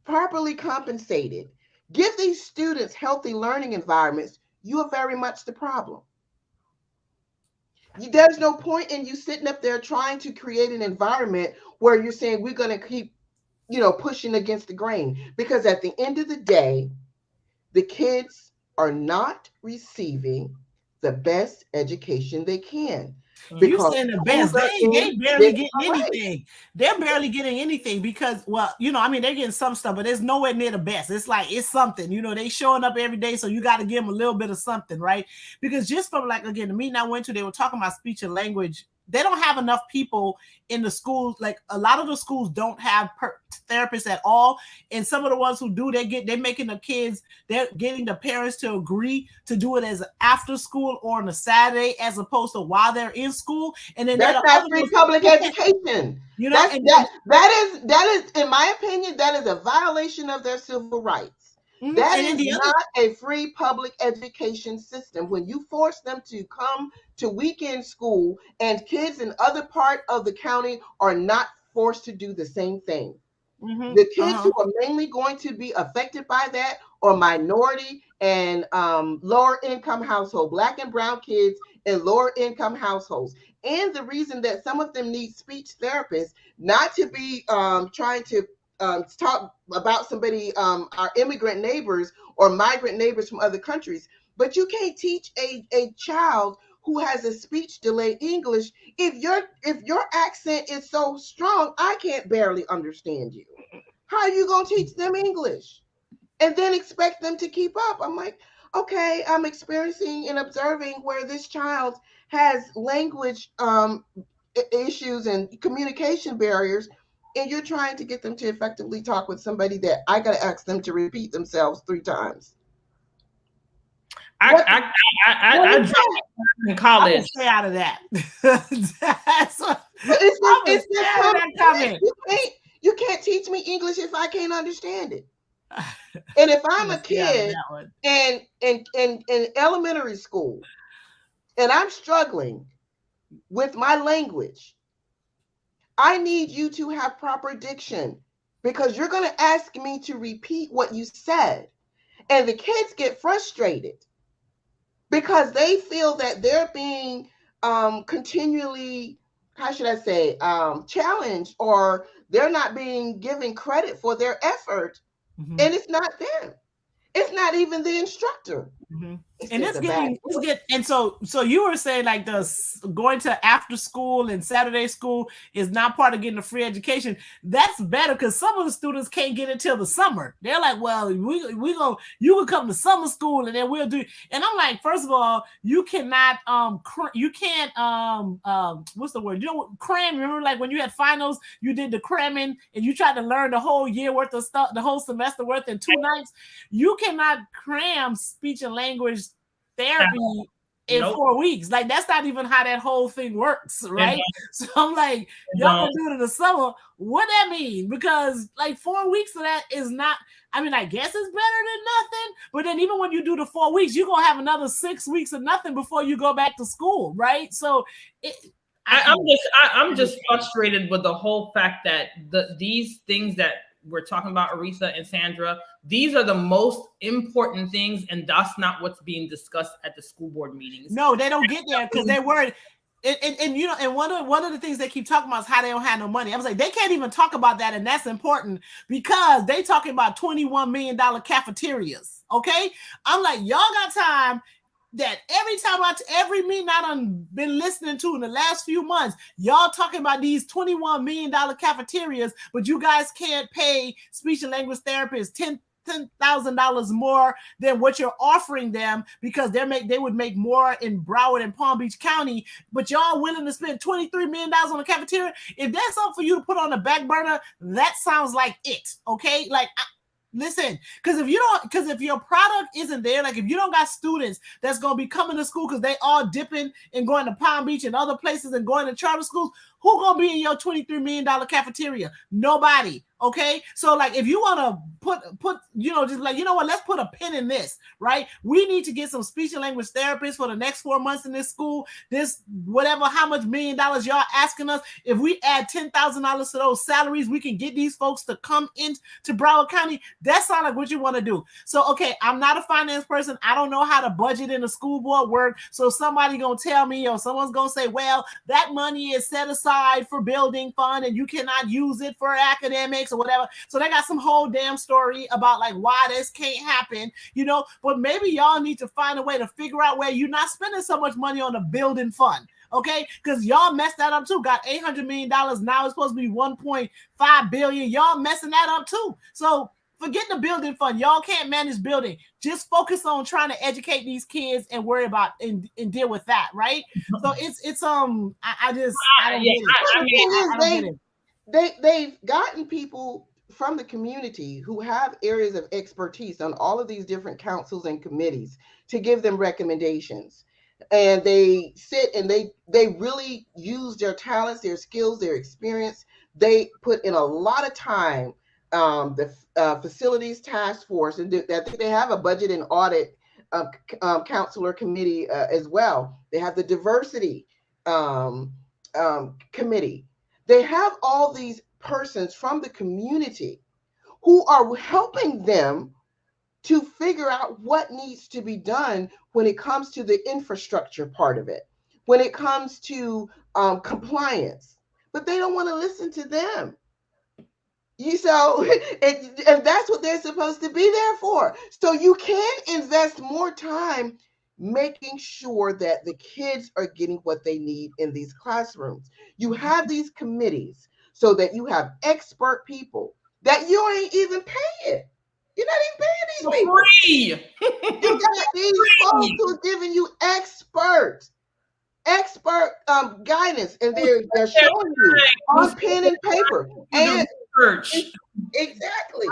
properly compensated, give these students healthy learning environments, you are very much the problem. There's no point in you sitting up there trying to create an environment where you're saying we're going to keep, pushing against the grain, because at the end of the day, the kids are not receiving the best education they can. You saying the best? They barely getting anything. They're barely getting anything because, well, they're getting some stuff, but it's nowhere near the best. It's like it's something. They showing up every day, so you got to give them a little bit of something, right? Because just from the meeting I went to, they were talking about speech and language. They don't have enough people in the schools. Like a lot of the schools don't have therapists at all. And some of the ones who do, they're making the kids, they're getting the parents to agree to do it as after school or on a Saturday, as opposed to while they're in school. And then that's not free public education. That is, in my opinion, that is a violation of their civil rights. That is not a free public education system. When you force them to come to weekend school and kids in other part of the county are not forced to do the same thing. The kids who are mainly going to be affected by that are minority and lower income household, Black and brown kids in lower income households. And the reason that some of them need speech therapists, not to be trying to talk about somebody, our immigrant neighbors or migrant neighbors from other countries, but you can't teach a child who has a speech delay English if your accent is so strong I can't barely understand you. How are you gonna teach them English and then expect them to keep up? I'm like, okay, I'm experiencing and observing where this child has language issues and communication barriers, and you're trying to get them to effectively talk with somebody that I got to ask them to repeat themselves 3 times. I dropped in college. Stay out of that. You can't teach me English if I can't understand it. And if I'm a kid in elementary school and I'm struggling with my language, I need you to have proper diction, because you're going to ask me to repeat what you said. And the kids get frustrated because they feel that they're being continually, how should I say, challenged, or they're not being given credit for their effort. And it's not them. It's not even the instructor. And so you were saying like going to after school and Saturday school is not part of getting a free education. That's better, because some of the students can't get it till the summer. They're like, well, you will come to summer school and then we'll do. And I'm like, first of all, you cannot what's the word? Cram. Remember, like when you had finals, you did the cramming and you tried to learn the whole year worth of stuff, the whole semester worth in 2 nights. You cannot cram speech and language therapy in 4 weeks. Like that's not even how that whole thing works, right? So I'm like, y'all gonna do it in the summer. What that mean? Because like 4 weeks of that is not, I mean, I guess it's better than nothing, but then even when you do the 4 weeks, you're gonna have another 6 weeks of nothing before you go back to school, right? So I'm just frustrated with the whole fact that these things that we're talking about, Aretha and Sandra, these are the most important things, and that's not what's being discussed at the school board meetings. No, they don't get there because they're worried. And you know, and one of the things they keep talking about is how they don't have no money. I was like, they can't even talk about that, and that's important because they talking about $21 million cafeterias. Okay, I'm like, y'all got time. That every meeting I done been listening to in the last few months, y'all talking about these $21 million cafeterias, but you guys can't pay speech and language therapists $10,000 more than what you're offering them because they would make more in Broward and Palm Beach County, but y'all willing to spend $23 million on a cafeteria. If that's something for you to put on the back burner, that sounds like it. Okay, like. Listen, because if your product isn't there, like if you don't got students that's gonna be coming to school because they all dipping and going to Palm Beach and other places and going to charter schools, who gonna be in your $23 million cafeteria? Nobody. Okay, so like if you want to put just like, you know what, let's put a pin in this, right? We need to get some speech and language therapists for the next 4 months in this school. This whatever, how much $1 million y'all asking us, if we add $10,000 to those salaries, we can get these folks to come into Broward County. That sounds like what you want to do. So okay, I'm not a finance person. I don't know how to budget in the school board work. So somebody gonna tell me, or someone's gonna say, well, that money is set aside for building fund and you cannot use it for academics or whatever. So they got some whole damn story about like why this can't happen, but maybe y'all need to find a way to figure out where you're not spending so much money on the building fund. Okay, because y'all messed that up too. Got $800 million, now it's supposed to be $1.5 billion. Y'all messing that up too. So forget the building fund. Y'all can't manage building. Just focus on trying to educate these kids and worry about and deal with that, right? So it's I don't get it. They've gotten people from the community who have areas of expertise on all of these different councils and committees to give them recommendations. And they sit and they really use their talents, their skills, their experience. They put in a lot of time. The facilities task force, and I think they have a budget and audit counselor committee as well. They have the diversity committee. They have all these persons from the community who are helping them to figure out what needs to be done when it comes to the infrastructure part of it, when it comes to compliance, but they don't want to listen to them. And that's what they're supposed to be there for. So you can invest more time making sure that the kids are getting what they need in these classrooms. You have these committees so that you have expert people that you ain't even paying. You're not even paying these people. Free. You got these folks who are giving you expert guidance, and they're showing you on pen and paper. And exactly.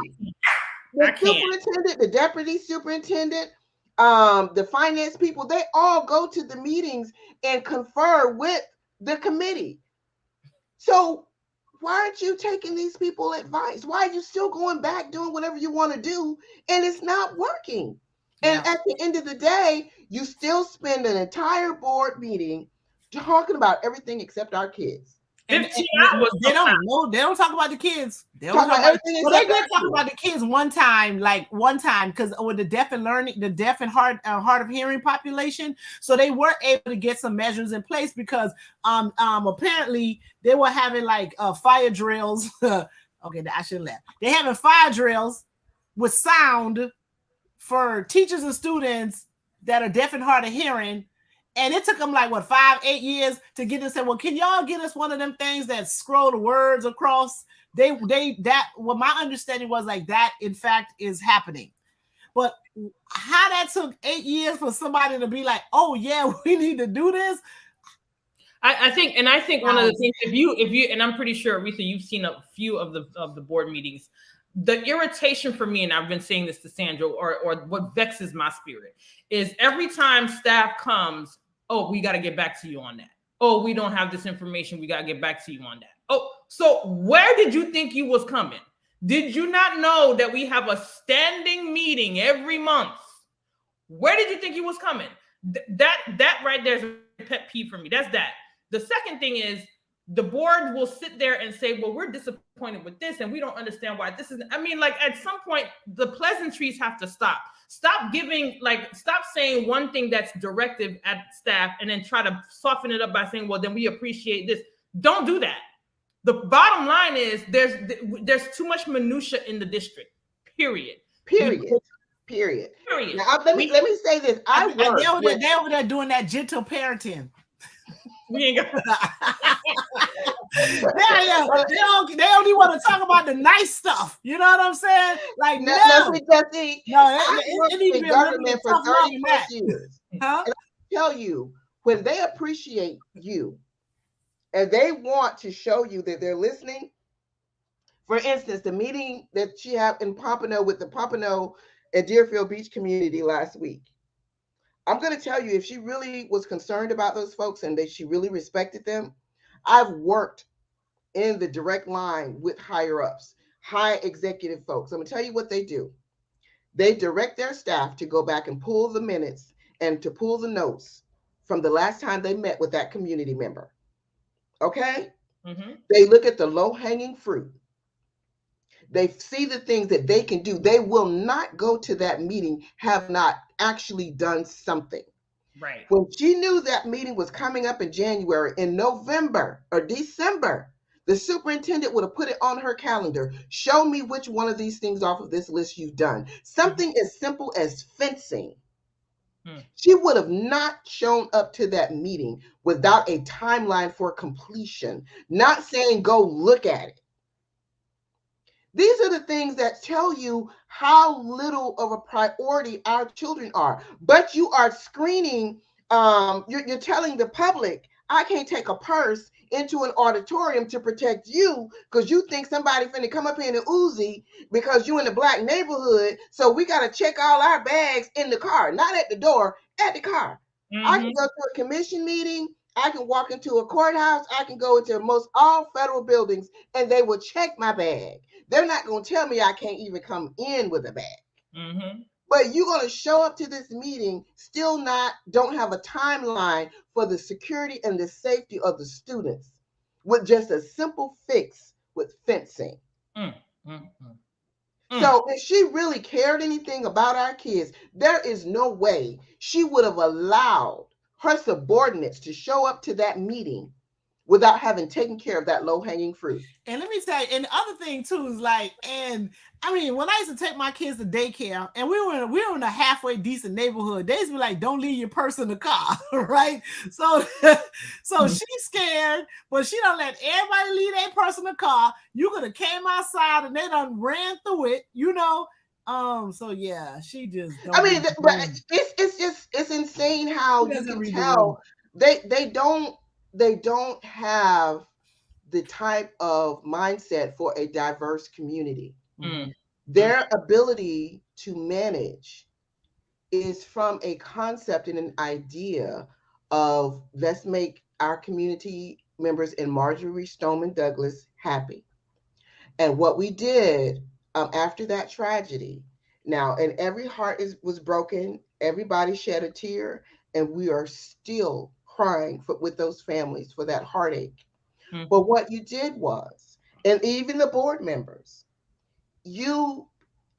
The superintendent, the deputy superintendent, the finance people, they all go to the meetings and confer with the committee. So why aren't you taking these people advice? Why are you still going back doing whatever you want to do and it's not working? Yeah. And at the end of the day, you still spend an entire board meeting talking about everything except our kids. They don't talk about the kids. They don't talk about everything. They did talk about the kids one time, because with the deaf and hard of hearing population, so they were able to get some measures in place because apparently they were having like fire drills. Okay, I should have left. They're having fire drills with sound for teachers and students that are deaf and hard of hearing. And it took them like 5-8 years to get this. Say, well, can y'all get us one of them things that scroll the words across? What my understanding was like that, in fact, is happening. But how that took 8 years for somebody to be like, oh yeah, we need to do this. I think one of the things, if you, and I'm pretty sure, Aretha, you've seen a few of the board meetings. The irritation for me, and I've been saying this to Sandra, or what vexes my spirit, is every time staff comes, oh, we got to get back to you on that. Oh, we don't have this information. We got to get back to you on that. Oh, so where did you think you was coming? Did you not know that we have a standing meeting every month? Where did you think you was coming? That right there is a pet peeve for me. That's that. The second thing is the board will sit there and say, well, we're disappointed disappointed with this, and we don't understand why this is. I mean, like at some point, the pleasantries have to stop. Stop saying one thing that's directive at staff, and then try to soften it up by saying, well, then we appreciate this. Don't do that. The bottom line is there's too much minutia in the district. Period. Now, let me say this. They over there doing that gentle parenting. We ain't got. They only want to talk about the nice stuff. You know what I'm saying? Like no, it needs to be government for 30 plus years. Huh? And I tell you, when they appreciate you, and they want to show you that they're listening. For instance, the meeting that she had in Pompano with the Pompano and Deerfield Beach community last week. I'm going to tell you, if she really was concerned about those folks and that she really respected them, I've worked in the direct line with higher ups, high executive folks. I'm going to tell you what they do. They direct their staff to go back and pull the minutes and to pull the notes from the last time they met with that community member. Okay? Mm-hmm. They look at the low-hanging fruit. They see the things that they can do. They will not go to that meeting, have not actually done something. Right. When she knew that meeting was coming up in January, in November or December, the superintendent would have put it on her calendar. Show me which one of these things off of this list you've done. Something as simple as fencing. She would have not shown up to that meeting without a timeline for completion, not saying go look at it. These are the things that tell you how little of a priority our children are. But you are screening, you're telling the public, I can't take a purse into an auditorium to protect you because you think somebody finna come up here in an Uzi because you in a black neighborhood. So we got to check all our bags in the car, not at the door, at the car. Mm-hmm. I can go to a commission meeting. I can walk into a courthouse. I can go into most all federal buildings and they will check my bag. They're not going to tell me I can't even come in with a bag. Mm-hmm. But you're going to show up to this meeting, don't have a timeline for the security and the safety of the students with just a simple fix with fencing. So if she really cared anything about our kids, there is no way she would have allowed her subordinates to show up to that meeting without having taken care of that low-hanging fruit. And let me tell you, and the other thing too is like, and I mean, when I used to take my kids to daycare, and we were in a halfway decent neighborhood, they used to be like, "Don't leave your purse in the car," right? So she's scared, but she don't let everybody leave their purse in the car. You could have came outside and they done ran through it, you know. So yeah, she just. I mean, but it's insane how you can tell they don't have the type of mindset for a diverse community. Their ability to manage is from a concept and an idea of let's make our community members in Marjorie Stoneman Douglas happy. And what we did after that tragedy, now, and every heart was broken, everybody shed a tear, and we are still crying with those families for that heartache. But what you did was, and even the board members, you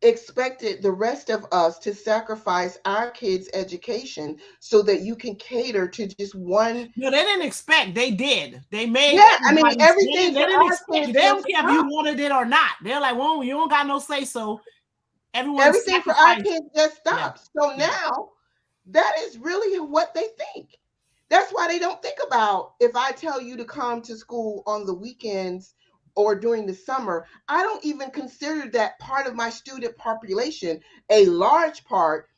expected the rest of us to sacrifice our kids' education so that you can cater to just one. No, they didn't expect. They did. They made. Yeah, I mean everything. They didn't expect. They don't care if you wanted it or not. They're like, well, you don't got no say so. Everything for our kids just stopped. Yeah. So now that is really what they think. That's why they don't think about if I tell you to come to school on the weekends or during the summer, I don't even consider that part of my student population. A large part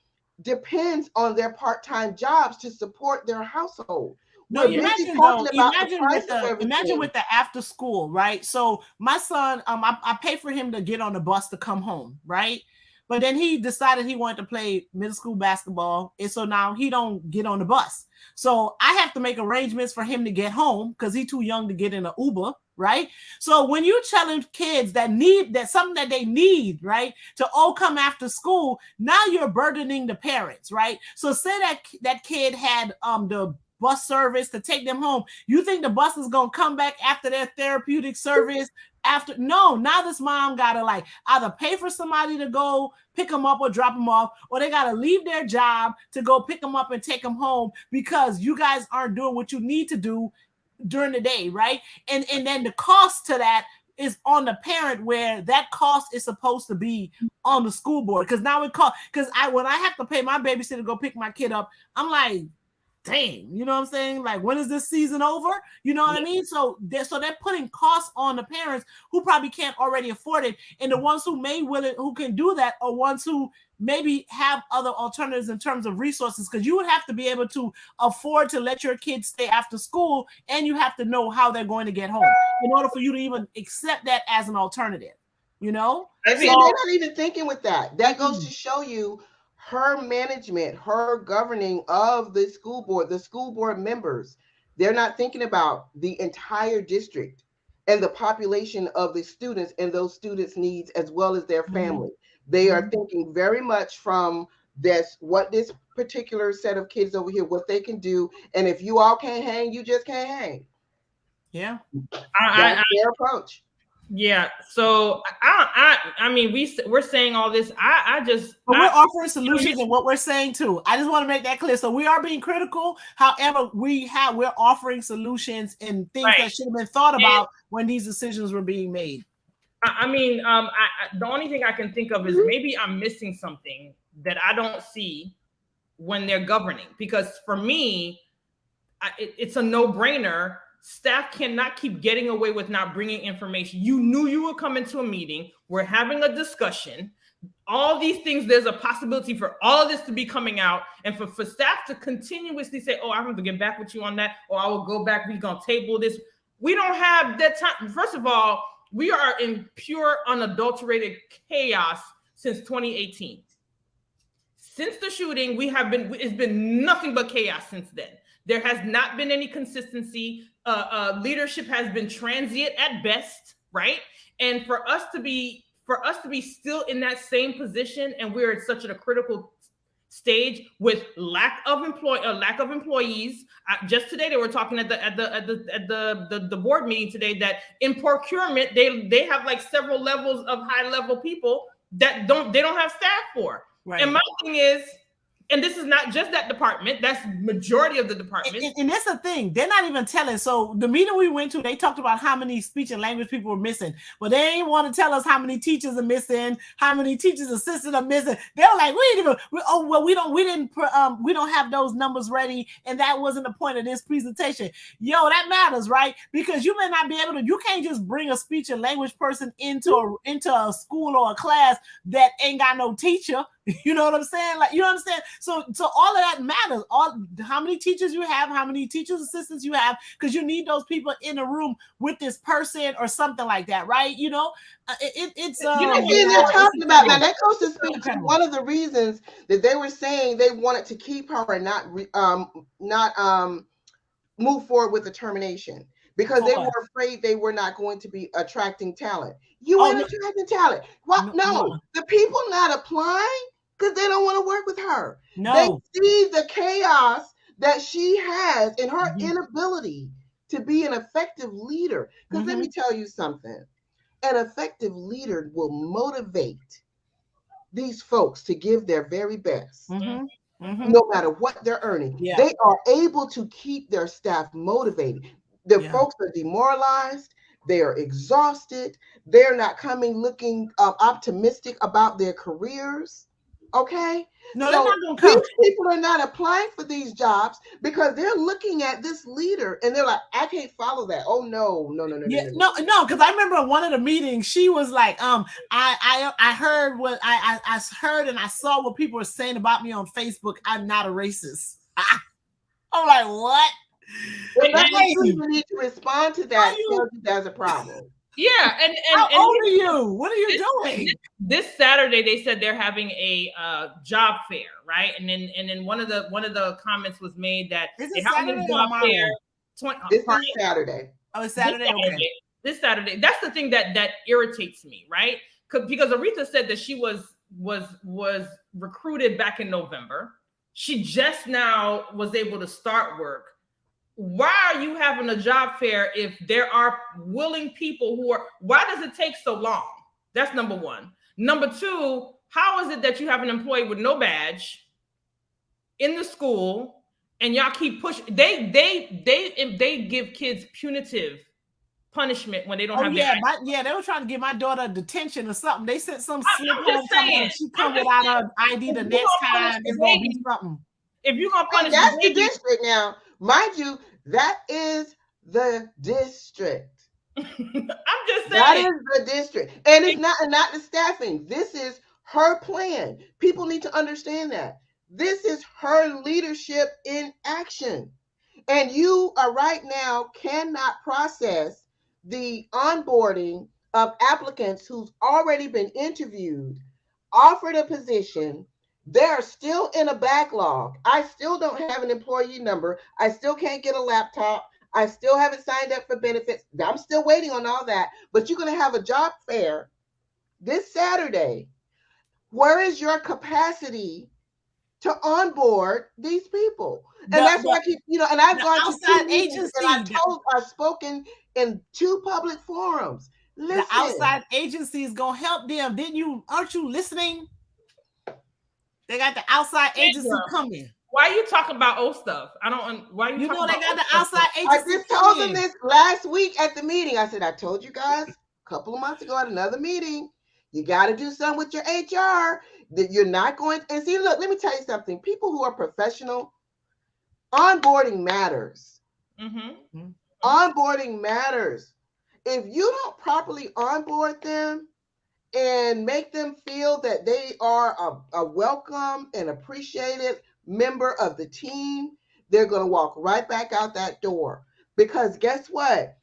depends on their part-time jobs to support their household. No, imagine with the after school, right? So my son, I pay for him to get on the bus to come home, right? But then he decided he wanted to play middle school basketball. And so now he don't get on the bus. So I have to make arrangements for him to get home because he's too young to get in an Uber, right? So when you telling kids that something that they need, right, to come after school, now you're burdening the parents, right? So say that kid had the bus service to take them home. You think the bus is gonna come back after their therapeutic service? No, now this mom gotta like either pay for somebody to go pick them up or drop them off, or they gotta leave their job to go pick them up and take them home because you guys aren't doing what you need to do during the day, right? And then the cost to that is on the parent, where that cost is supposed to be on the school board. Because now it costs, because when I have to pay my babysitter to go pick my kid up, I'm like, dang, you know what I'm saying? Like, when is this season over? You know what I mean? So they're putting costs on the parents who probably can't already afford it. And the ones who can do that are ones who maybe have other alternatives in terms of resources, because you would have to be able to afford to let your kids stay after school, and you have to know how they're going to get home in order for you to even accept that as an alternative, you know? And they're not even thinking with that. That goes to show you her management, her governing of the school board members. They're not thinking about the entire district and the population of the students and those students' needs, as well as their family. They are thinking very much from what this particular set of kids over here, what they can do. And if you all can't hang, you just can't hang. Yeah. That's their approach. Yeah. So I mean, we're saying all this. But we're offering solutions in what we're saying too. I just want to make that clear. So we are being critical. However, we're offering solutions and things that should have been thought about when these decisions were being made. I mean, the only thing I can think of is maybe I'm missing something that I don't see when they're governing. Because for me, it's a no-brainer. Staff cannot keep getting away with not bringing information. You knew you would come into a meeting. We're having a discussion. All these things, there's a possibility for all of this to be coming out. And for staff to continuously say, oh, I have to get back with you on that, or I will go back, we're going to table this. We don't have that time. First of all, we are in pure, unadulterated chaos since 2018. Since the shooting, it's been nothing but chaos since then. There has not been any consistency. Leadership has been transient at best, right? And for us to be still in that same position, and we're at such a critical stage with lack of employees. Just today, they were talking at the board meeting today that in procurement they have like several levels of high level people that don't have staff for. Right. And my thing is, and this is not just that department, that's majority of the department. And that's the thing, they're not even telling. So the meeting we went to, they talked about how many speech and language people were missing, but they ain't want to tell us how many teachers are missing, how many teachers assistants are missing. They were like, we don't have those numbers ready, and that wasn't the point of this presentation. Yo, that matters, right? Because you may not be able to, you can't just bring a speech and language person into a school or a class that ain't got no teacher. You know what I'm saying? Like, you understand? So all of that matters. How many teachers you have, how many teachers assistants you have, because you need those people in a room with this person or something like that, right? You know, it's they're talking about that. That goes to speak to one of the reasons that they were saying they wanted to keep her and not move forward with the termination, because they were afraid they were not going to be attracting talent. You ain't attracting talent. What? No, the people not applying because they don't want to work with her. No. They see the chaos that she has and her inability to be an effective leader. Because let me tell you something. An effective leader will motivate these folks to give their very best. No matter what they're earning. Yeah. They are able to keep their staff motivated. The folks are demoralized. They are exhausted. They're not coming looking optimistic about their careers. Okay, no, so they're not gonna come. These people are not applying for these jobs because they're looking at this leader and they're like, I can't follow that. Oh no. Because I remember one of the meetings, she was like, I heard what I heard and I saw what people were saying about me on Facebook. I'm not a racist. I'm like, what? Well, that's why you need to respond to that. There's a problem. Yeah, and how old are you? What are you doing? This Saturday, they said they're having a job fair, right? And then one of the comments was made that they're having a job fair. This is Saturday. Oh, it's Saturday. This Saturday. That's the thing that irritates me, right? Because Aretha said that she was recruited back in November. She just now was able to start work. why are you having a job fair if there are willing people who are, why does it take so long? That's number one. Number two, how is it that you have an employee with no badge in the school and y'all keep pushing? They give kids punitive punishment when they don't have yeah, their they were trying to give my daughter detention or something. They sent some slip I'm home just saying, she come without her ID the next time. It's gonna be something. If you're gonna punish that's the baby, the district now, mind you. That is the district. I'm just saying That is the district, and it's not the staffing. This is her plan. People need to understand that this is her leadership in action, and you are right now cannot process the onboarding of applicants who's already been interviewed, offered a position. They're still in a backlog. I still don't have an employee number. I still can't get a laptop. I still haven't signed up for benefits. I'm still waiting on all that. But you're going to have a job fair this Saturday. Where is your capacity to onboard these people? And that's why I keep, and I've gone to two meetings and I've spoken in 2 public forums. Listen, the outside agencies gonna help them. Aren't you listening? They got the outside agency coming. Why are you talking about old stuff? I don't. Why are you? You know talking they got about the outside agency. I just told them this last week at the meeting. I said, I told you guys a couple of months ago at another meeting, you got to do something with your HR. That you're not going. And see, look, let me tell you something. People who are professional, onboarding matters. Mm-hmm. Onboarding matters. If you don't properly onboard them and make them feel that they are a welcome and appreciated member of the team, they're going to walk right back out that door. Because guess what?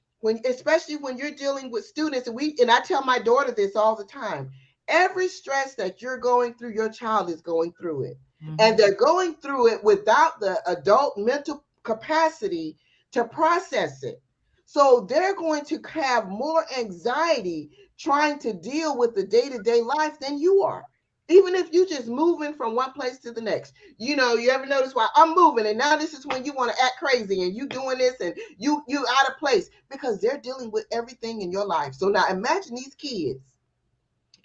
Especially when you're dealing with students, and I tell my daughter this all the time, every stress that you're going through, your child is going through it. Mm-hmm. And they're going through it without the adult mental capacity to process it. So they're going to have more anxiety trying to deal with the day-to-day life than you are. Even if you just moving from one place to the next. You ever notice why I'm moving and now this is when you want to act crazy and you doing this and you out of place because they're dealing with everything in your life. So now imagine these kids,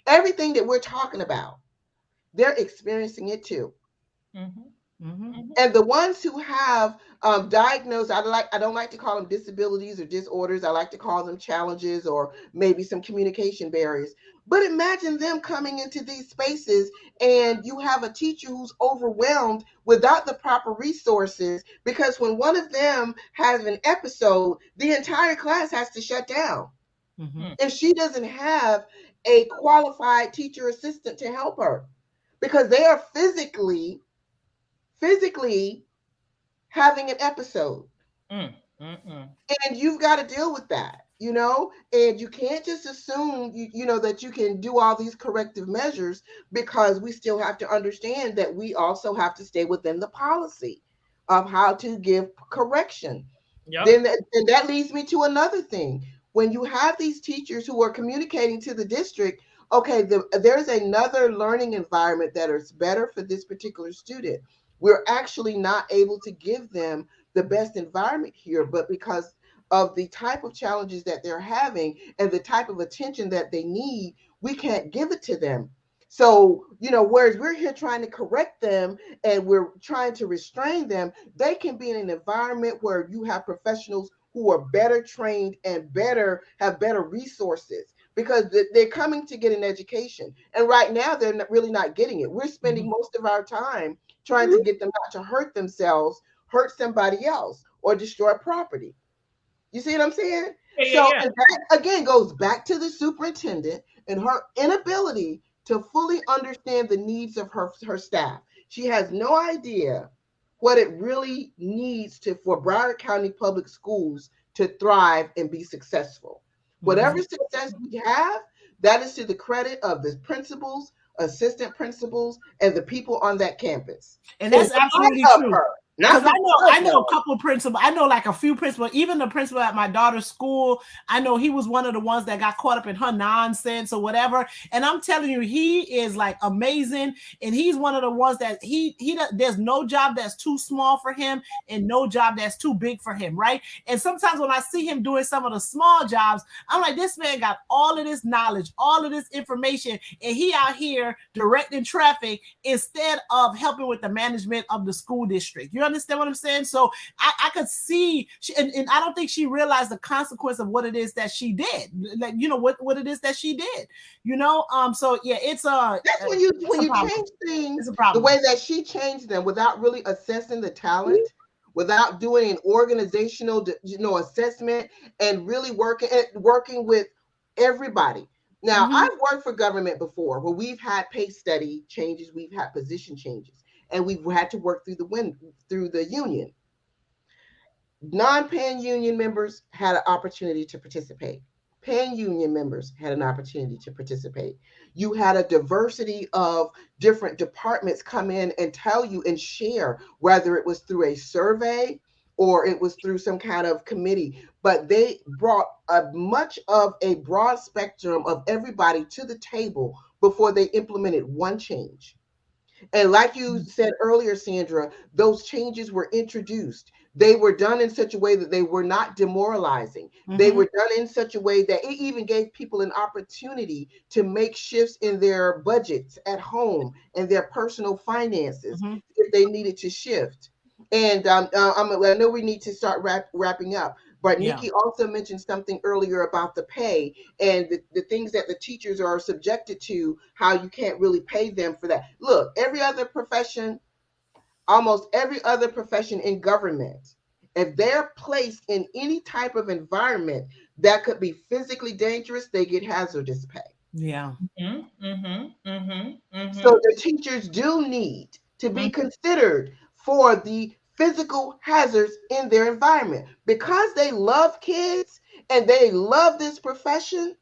everything that we're talking about, they're experiencing it too. Mm-hmm. Mm-hmm. And the ones who have diagnosed, I don't like to call them disabilities or disorders. I like to call them challenges or maybe some communication barriers. But imagine them coming into these spaces and you have a teacher who's overwhelmed without the proper resources, because when one of them has an episode, the entire class has to shut down. Mm-hmm. If she doesn't have a qualified teacher assistant to help her, because they are physically having an episode. And you've got to deal with that, and you can't just assume, that you can do all these corrective measures, because we still have to understand that we also have to stay within the policy of how to give correction. Yep. Then that leads me to another thing. When you have these teachers who are communicating to the district, okay, there's another learning environment that is better for this particular student. We're actually not able to give them the best environment here, but because of the type of challenges that they're having and the type of attention that they need, we can't give it to them. So, whereas we're here trying to correct them and we're trying to restrain them, they can be in an environment where you have professionals who are better trained and have better resources, because they're coming to get an education. And right now, they're really not getting it. We're spending most of our time trying to get them not to hurt themselves, hurt somebody else, or destroy property. You see what I'm saying? Yeah. And that, again, goes back to the superintendent and her inability to fully understand the needs of her staff. She has no idea what it really needs for Broward County Public Schools to thrive and be successful. Whatever success we have, that is to the credit of the principals, assistant principals, and the people on that campus. And that's absolutely true. Because I know a couple of principals. I know like a few principals, even the principal at my daughter's school. I know he was one of the ones that got caught up in her nonsense or whatever. And I'm telling you, he is like amazing. And he's one of the ones that there's no job that's too small for him and no job that's too big for him, right? And sometimes when I see him doing some of the small jobs, I'm like, this man got all of this knowledge, all of this information, and he out here directing traffic instead of helping with the management of the school district. You understand what I'm saying? So I could see, and I don't think she realized the consequence of what it is that she did. Like, you know, what it is that she did, you know? So yeah, it's that's when you change things the way that she changed them without really assessing the talent, without doing an organizational, assessment and really working with everybody. Now, I've worked for government before where we've had pay study changes, we've had position changes, and we've had to work through the union. Non-paying union members had an opportunity to participate. Paying union members had an opportunity to participate. You had a diversity of different departments come in and tell you and share, whether it was through a survey or it was through some kind of committee, but they brought much of a broad spectrum of everybody to the table before they implemented one change. And like you said earlier, Sandra, those changes were introduced. They were done in such a way that they were not demoralizing. They were done in such a way that it even gave people an opportunity to make shifts in their budgets at home and their personal finances if they needed to shift. And I know we need to start wrapping up. But Nikki also mentioned something earlier about the pay and the things that the teachers are subjected to, how you can't really pay them for that. Look, almost every other profession in government, if they're placed in any type of environment that could be physically dangerous, they get hazardous pay. Yeah. So the teachers do need to be considered for the physical hazards in their environment because they love kids and they love this profession.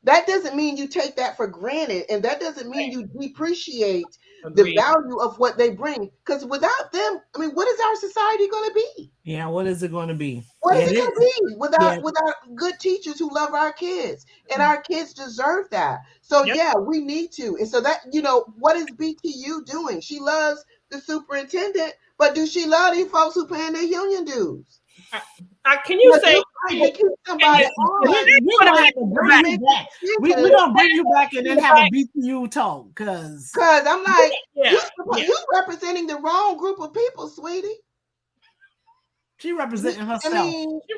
That doesn't mean you take that for granted, and that doesn't mean you depreciate the value of what they bring. Because without them, I mean, what is our society going to be? Yeah, what is it going to be? What is it going to be without good teachers who love our kids? And our kids deserve that. So yeah, we need to. And so that, what is BTU doing? She loves the superintendent, but do she love these folks who paying their union dues? Can you say somebody we're gonna bring you back and then have a BTU talk because I'm like, you representing the wrong group of people, sweetie. She representing herself. I mean, she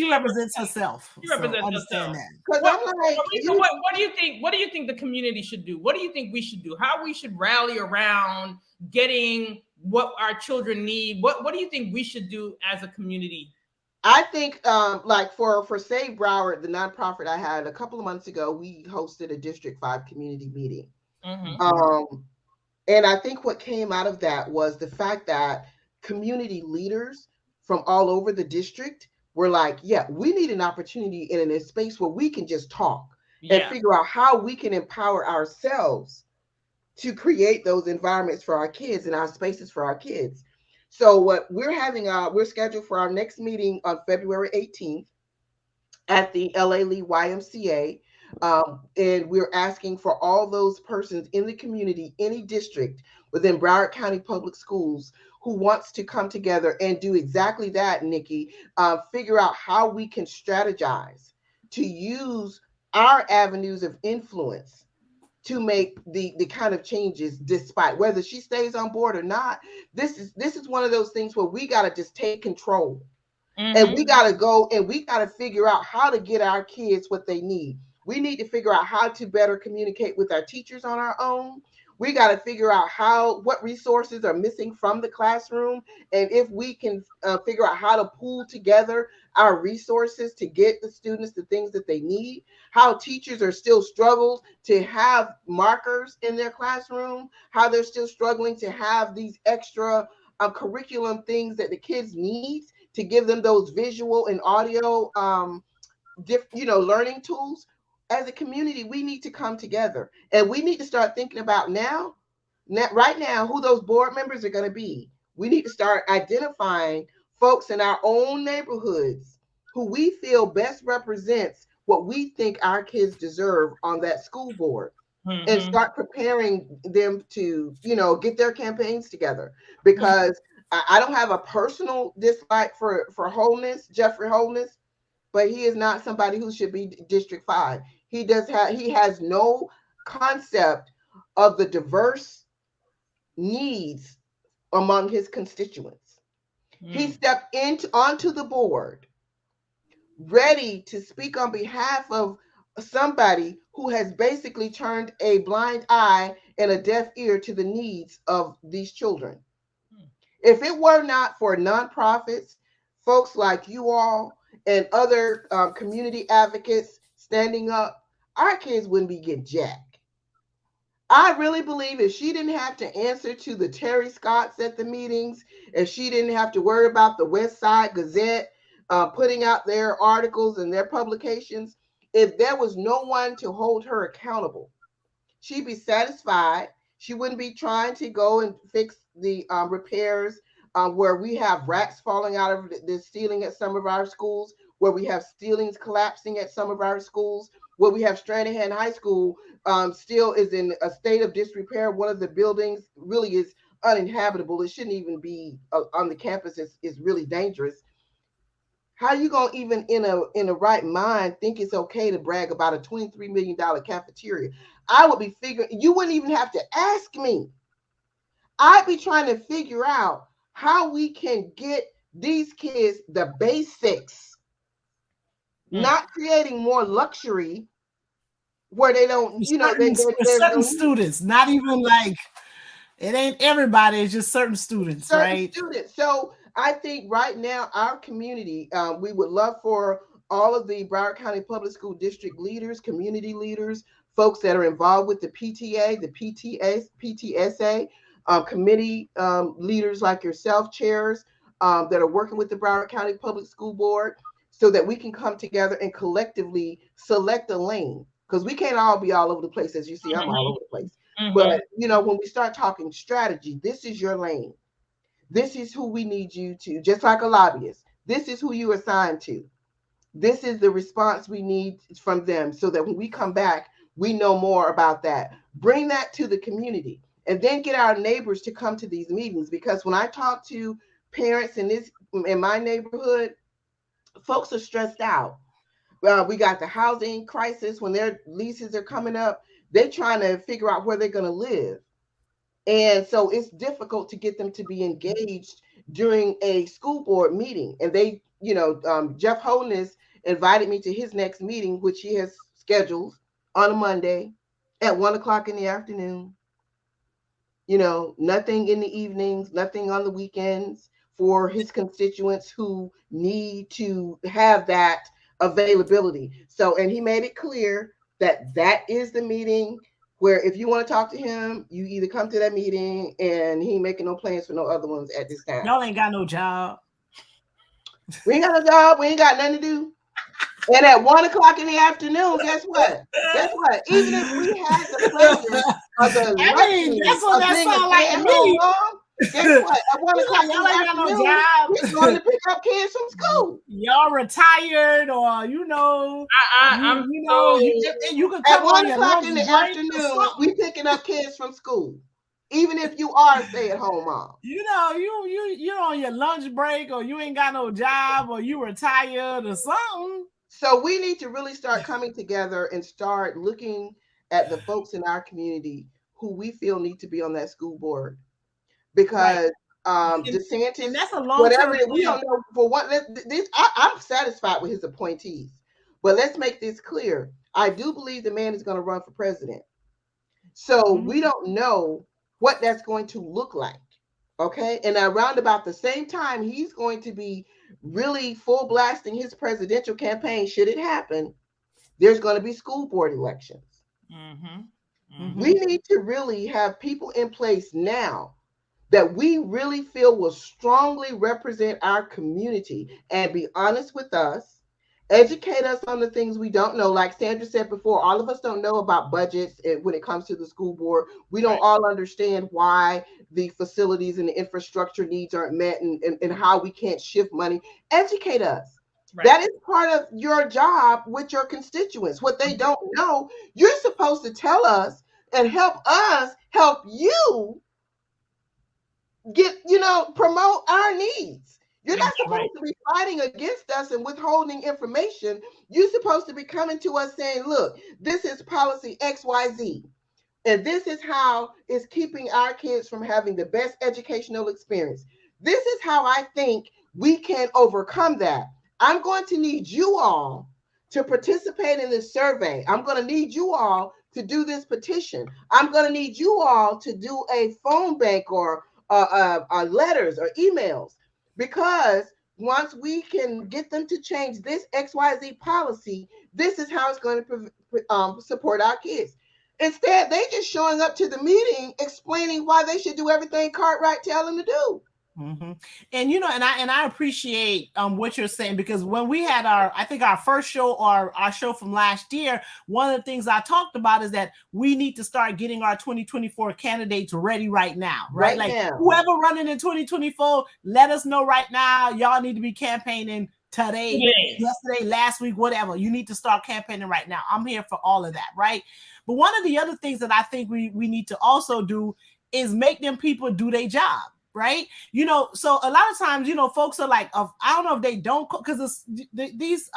represents herself. She represents herself. Because I'm like, what do you think? What do you think the community should do? What do you think we should do? How we should rally around getting what our children need? What do you think we should do as a community? I think like for Save Broward, the nonprofit I had a couple of months ago, we hosted a District 5 community meeting. And I think what came out of that was the fact that community leaders from all over the district were like, yeah, we need an opportunity in a space where we can just talk and figure out how we can empower ourselves to create those environments for our kids and our spaces for our kids. So what we're scheduled for our next meeting on February 18th at the LA Lee YMCA. And we're asking for all those persons in the community, any district within Broward County Public Schools who wants to come together and do exactly that, Nikki, figure out how we can strategize to use our avenues of influence to make the kind of changes, despite whether she stays on board or not. This is one of those things where we got to just take control. And we got to go and we got to figure out how to get our kids what they need. We need to figure out how to better communicate with our teachers on our own. We got to figure out what resources are missing from the classroom. And if we can figure out how to pool together our resources to get the students the things that they need, how teachers are still struggling to have markers in their classroom, how they're still struggling to have these extra curriculum things that the kids need to give them those visual and audio, learning tools. As a community, we need to come together and we need to start thinking about right now, who those board members are going to be. We need to start identifying folks in our own neighborhoods who we feel best represents what we think our kids deserve on that school board, and start preparing them to, get their campaigns together. Because I don't have a personal dislike for Jeffrey Holness, but he is not somebody who should be District 5. He has no concept of the diverse needs among his constituents. He stepped onto the board ready to speak on behalf of somebody who has basically turned a blind eye and a deaf ear to the needs of these children. If it were not for nonprofits, folks like you all and other community advocates standing up, our kids wouldn't be getting jack. I really believe if she didn't have to answer to the Terry Scotts at the meetings, if she didn't have to worry about the West Side Gazette putting out their articles and their publications, if there was no one to hold her accountable, she'd be satisfied. She wouldn't be trying to go and fix the repairs where we have rats falling out of the ceiling at some of our schools, where we have ceilings collapsing at some of our schools, where we have Stranahan High School still is in a state of disrepair. One of the buildings really is uninhabitable. It shouldn't even be on the campus. It's really dangerous. How are you gonna even in a right mind think it's okay to brag about a $23 million cafeteria? I would be figuring, you wouldn't even have to ask me. I'd be trying to figure out how we can get these kids the basics, not creating more luxury where they don't, certain students, not even like it ain't everybody, it's just certain students, right? Students. So I think right now our community, we would love for all of the Broward County Public School District leaders, community leaders, folks that are involved with the PTA, the PTSA, committee leaders like yourself, chairs that are working with the Broward County Public School Board, so that we can come together and collectively select a lane. Because we can't all be all over the place. As you see, I'm all over the place. But, when we start talking strategy, this is your lane. This is who we need you to, just like a lobbyist. This is who you assigned to. This is the response we need from them, so that when we come back, we know more about that. Bring that to the community, and then get our neighbors to come to these meetings. Because when I talk to parents in my neighborhood, folks are stressed out. We got the housing crisis. When their leases are coming up, they're trying to figure out where they're going to live. And so it's difficult to get them to be engaged during a school board meeting. And they, Jeff Holness invited me to his next meeting, which he has scheduled on a Monday at 1:00 in the afternoon. Nothing in the evenings, nothing on the weekends for his constituents who need to have that availability. So, and he made it clear that that is the meeting where if you want to talk to him, you either come to that meeting, and he ain't making no plans for no other ones at this time. Y'all ain't got no job. We ain't got no job. We ain't got nothing to do. And at 1:00 in the afternoon, guess what? Even if we had the pleasure of the luxury that's what that sounds like to me. Guess what? At 1:00 in the afternoon, we're going to pick up kids from school. Y'all retired, or you can come at on 1:00 in the afternoon. We picking up kids from school, even if you are a stay-at-home mom. You're on your lunch break, or you ain't got no job, or you retired or something. So we need to really start coming together and start looking at the folks in our community who we feel need to be on that school board. Because DeSantis, and that's a long whatever we don't know for what this. I'm satisfied with his appointees, but let's make this clear. I do believe the man is going to run for president. So we don't know what that's going to look like. Okay, and around about the same time, he's going to be really full blasting his presidential campaign. Should it happen, there's going to be school board elections. We need to really have people in place now that we really feel will strongly represent our community and be honest with us Educate us on the things we don't know. Like Sandra said before, all of us don't know about budgets when it comes to the school board. We don't all understand why the facilities and the infrastructure needs aren't met, and how we can't shift money. Educate us. Right. That is part of your job with your constituents. What they don't know, you're supposed to tell us and help us help you promote our needs. You're not supposed to be fighting against us and withholding information. You're supposed to be coming to us saying, look, this is policy XYZ. And this is how it's keeping our kids from having the best educational experience. This is how I think we can overcome that. I'm going to need you all to participate in this survey. I'm going to need you all to do this petition. I'm going to need you all to do a phone bank or letters or emails, because once we can get them to change this XYZ policy, this is how it's going to support our kids. Instead, they just showing up to the meeting explaining why they should do everything Cartwright tell them to do. Mm-hmm. And I appreciate what you're saying, because when we had our first show, or our show from last year, one of the things I talked about is that we need to start getting our 2024 candidates ready right now, right? Like now. Whoever running in 2024, let us know right now. Y'all need to be campaigning today, yesterday, last week, whatever. You need to start campaigning right now. I'm here for all of that, right? But one of the other things that I think we need to also do is make them people do their job. Right. So a lot of times, folks are like, I don't know if they don't, because these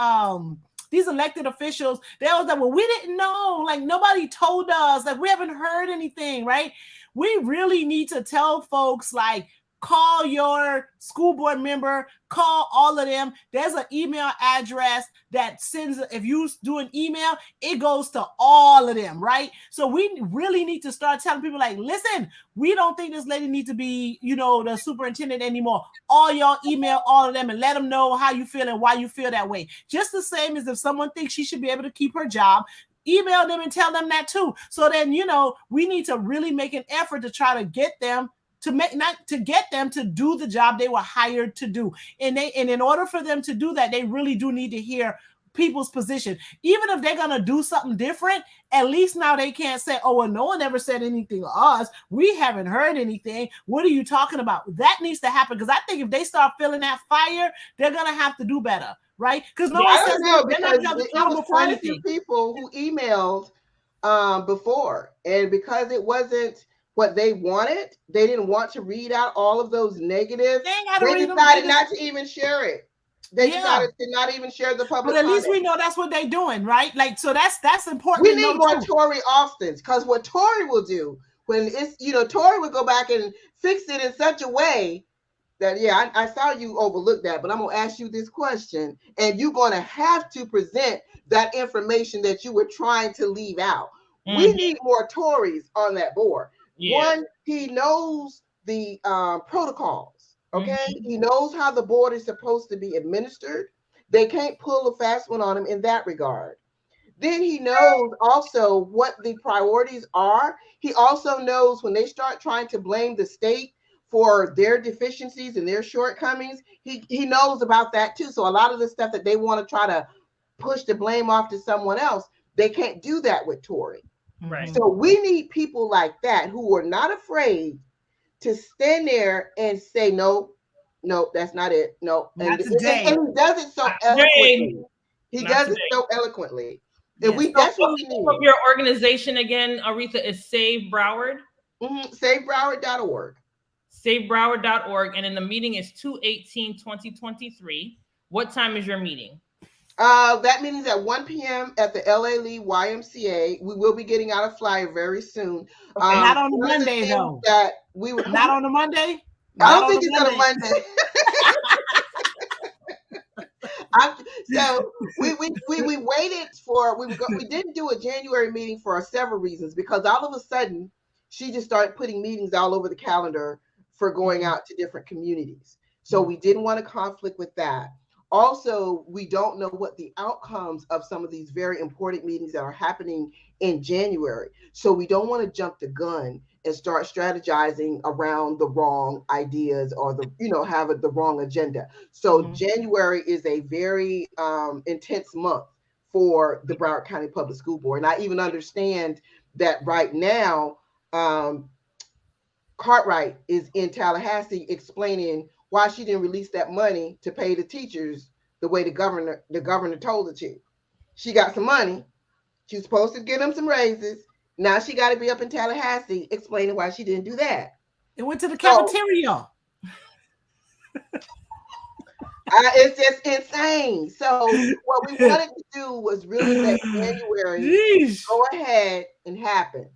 elected officials, they always like, well, we didn't know, like nobody told us, like we haven't heard anything. Right. We really need to tell folks, like, call your school board member, call all of them. There's an email address that sends, if you do an email, it goes to all of them, right? So we really need to start telling people, like, listen, we don't think this lady needs to be, the superintendent anymore. All y'all email all of them and let them know how you feel and why you feel that way. Just the same as if someone thinks she should be able to keep her job, email them and tell them that too. So then, we need to really make an effort to try to get them to get them to do the job they were hired to do. And in order for them to do that, they really do need to hear people's position. Even if they're going to do something different, at least now they can't say, oh, well, no one ever said anything to us. We haven't heard anything. What are you talking about? That needs to happen, because I think if they start feeling that fire, they're going to have to do better, right? Because no one says they're not going to accountable for anything. People who emailed before, and because it wasn't what they wanted, they didn't want to read out all of those negatives. They decided not to even share it. They decided to not even share the public. But at least we know that's what they're doing, right? Like, so that's important. We need more Tory Austins, because what Tory will do when it's, Tory will go back and fix it in such a way that, I saw you overlook that, but I'm going to ask you this question, and you're going to have to present that information that you were trying to leave out. Mm-hmm. We need more Tories on that board. Yeah. One, he knows the protocols, okay? Mm-hmm. He knows how the board is supposed to be administered. They can't pull a fast one on him in that regard. Then he knows also what the priorities are. He also knows when they start trying to blame the state for their deficiencies and their shortcomings, he knows about that too. So a lot of the stuff that they want to try to push the blame off to someone else, they can't do that with Tory. Right. So we need people like that who are not afraid to stand there and say, no, that's not it. No. And he does it so eloquently. He does it so eloquently. Yes. That's what we need. Your organization again, Aretha, is Save Broward. Mm-hmm. SaveBroward.org. SaveBroward.org. And then the meeting is 2/18/2023. What time is your meeting? That meeting's at 1 p.m. at the LA Lee YMCA. We will be getting out a flyer very soon. Okay, not on the Monday, though. That we were not on the Monday. I don't think it's on a Monday. So we waited for we didn't do a January meeting for several reasons, because all of a sudden she just started putting meetings all over the calendar for going out to different communities. So we didn't want to conflict with that. Also, we don't know what the outcomes of some of these very important meetings that are happening in January. So we don't want to jump the gun and start strategizing around the wrong ideas or have the wrong agenda. So January is a very intense month for the Broward County Public School Board. And I even understand that right now, Cartwright is in Tallahassee explaining why she didn't release that money to pay the teachers the way the governor told her to. She got some money. She was supposed to give them some raises. Now she got to be up in Tallahassee explaining why she didn't do that. It went to the cafeteria. It's just insane. So what we wanted to do was really let January go ahead and happen.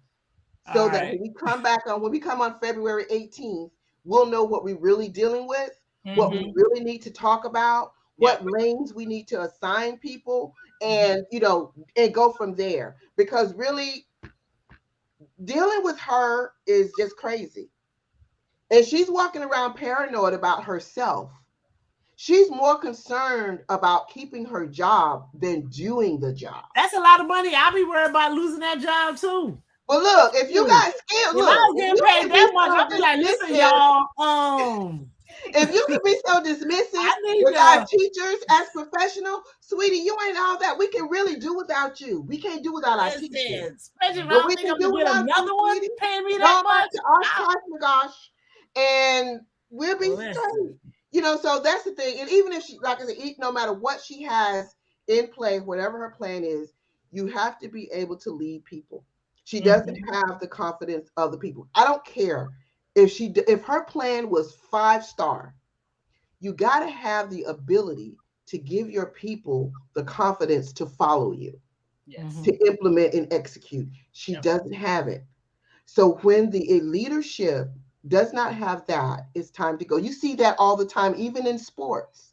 So that when we come on February 18th, we'll know what we're really dealing with, what we really need to talk about, what lanes we need to assign people, and and go from there. Because really, dealing with her is just crazy. And she's walking around paranoid about herself. She's more concerned about keeping her job than doing the job. That's a lot of money. I'll be worried about losing that job too. Well, look, if you got skills, if I was getting paid that much, I'd be like, listen, y'all. If you can be so dismissive with our teachers as professional, sweetie, you ain't all that. We can really do without you. We can't do without our teachers. Especially if I think I'm gonna get another one paying me that much. Oh my gosh, and we'll be straight. So that's the thing. And even if she, like I said, no matter what she has in play, whatever her plan is, you have to be able to lead people. She doesn't have the confidence of the people. I don't care if her plan was 5-star. You got to have the ability to give your people the confidence to follow you, to implement and execute. She doesn't have it. So when the leadership does not have that, it's time to go. You see that all the time, even in sports.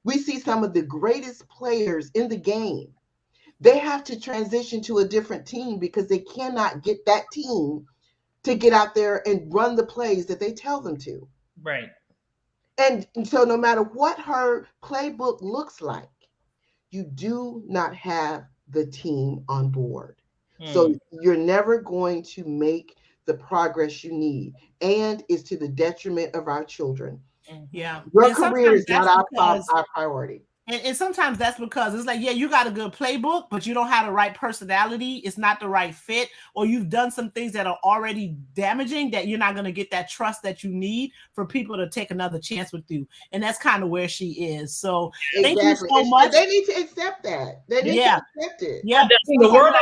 We see some of the greatest players in the game. They have to transition to a different team because they cannot get that team to get out there and run the plays that they tell them to. Right. And so no matter what her playbook looks like, you do not have the team on board. So you're never going to make the progress you need, and it's to the detriment of our children. Yeah. Your career is not our priority. And sometimes that's because it's like, you got a good playbook, but you don't have the right personality. It's not the right fit, or you've done some things that are already damaging that you're not going to get that trust that you need for people to take another chance with you. And that's kind of where she is. So thank you so much. They need to accept that. They need to accept it. Yeah. The word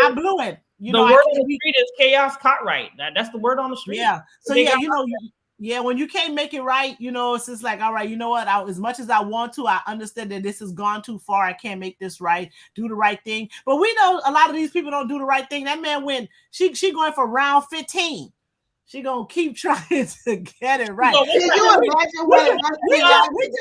I blew it. The word on the street is chaos Cartwright. That's the word on the street. Yeah. So when you can't make it right, it's just like, all right, you know what? As much as I want to, I understand that this has gone too far. I can't make this right. Do the right thing. But we know a lot of these people don't do the right thing. That man she going for round 15. She gonna keep trying to get it right. Can you imagine what what's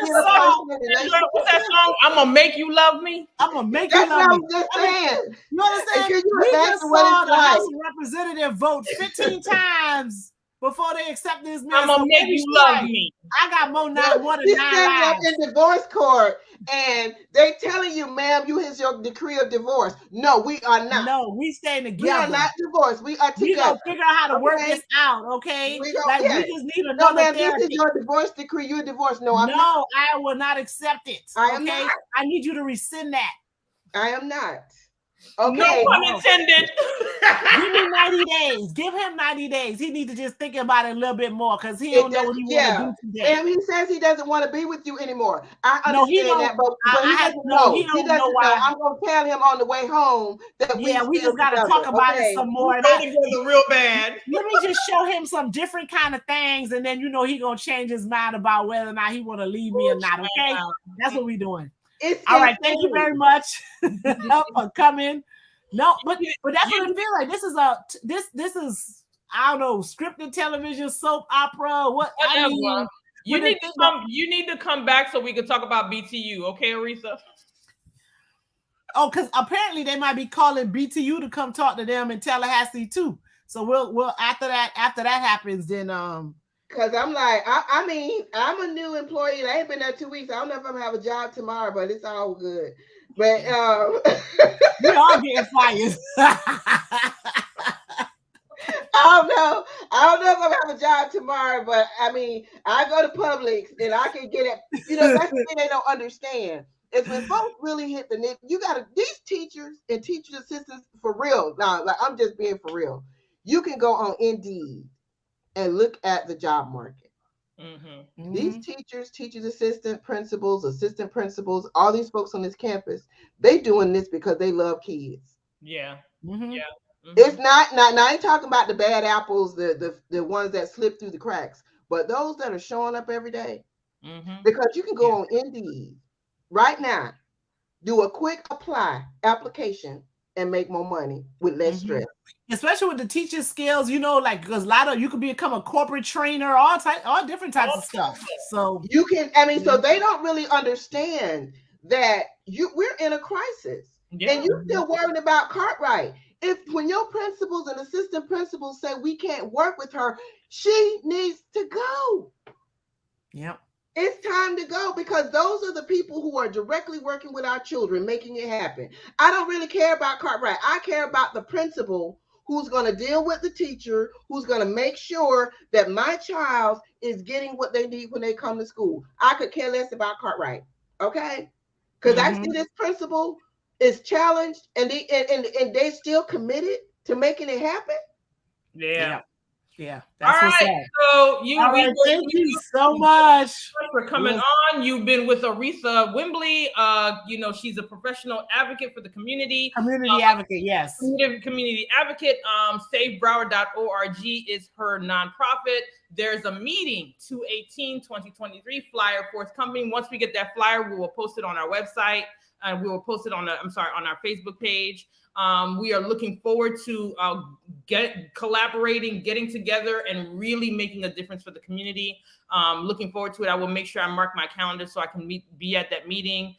that song? I'm gonna make you love me. I'm gonna make you love me. Just saying. You understand? Can you we imagine just what saw it's the like? House of Representatives vote 15 times before they accept this man. I'm gonna make you love me. I got more than one than 9 lives. In divorce court, and they telling you, ma'am, here's your decree of divorce. No, we are not. No, we staying together. We are not divorced. We are together. We gonna figure out how to work this out, okay? We just need another ma'am, therapy. This is your divorce decree. You're divorced. No, I'm not. No, I will not accept it. I am not. I need you to rescind that. I am not. Okay. No pun intended. Give me 90 days. Give him 90 days. He needs to just think about it a little bit more because he don't know what he want to do today. And he says he doesn't want to be with you anymore. I understand that, but he doesn't know. He doesn't know why. I'm going to tell him on the way home that we just got to talk about it some more. It's real bad. Let me just show him some different kind of things, and then he going to change his mind about whether or not he want to leave me or not, okay? That's what we're doing. All right, thank you very much for coming. No, but that's what I feel like. This is I don't know, scripted television, soap opera. You need to come back so we can talk about BTU, okay, Aretha? Oh, because apparently they might be calling BTU to come talk to them in Tallahassee too. So we'll after that happens, then because I'm like, I'm a new employee. I ain't been there 2 weeks. I don't know if I'm gonna have a job tomorrow, but it's all good. But we all getting fired. I don't know if I'm gonna have a job tomorrow, but I mean, I go to Publix and I can get it. That's the thing they don't understand. Is when folks really hit the net, these teachers and teachers assistants for real. Now, like I'm just being for real. You can go on Indeed and look at the job market. Mm-hmm. These teachers assistant principals, all these folks on this campus, they doing this because they love kids. Yeah. Mm-hmm. Yeah. Mm-hmm. It's not I ain't talking about the bad apples, the ones that slip through the cracks, but those that are showing up every day. Mm-hmm. Because you can go on Indeed right now, do a quick application, and make more money with less stress. Especially with the teaching skills, like because a lot of you could become a corporate trainer, all different types of stuff. So you can, so they don't really understand that we're in a crisis, and you're still worried about Cartwright. When your principals and assistant principals say we can't work with her, she needs to go. Yep. It's time to go, because those are the people who are directly working with our children, making it happen. I don't really care about Cartwright. I care about the principal who's going to deal with the teacher, who's going to make sure that my child is getting what they need when they come to school. I could care less about Cartwright, okay? Because I see this principal is challenged, and they still committed to making it happen. Yeah. That's what's up. So thank you so much for coming on. You've been with Aretha Wimberly. She's a professional advocate for the community. Community advocate, yes. Community advocate. SaveBroward.org is her nonprofit. There's a meeting 2/18/2023 flyer forthcoming. Once we get that flyer, we will post it on our website. We will post it on our Facebook page. We are looking forward to collaborating, getting together, and really making a difference for the community. Looking forward to it. I will make sure I mark my calendar so I can be at that meeting.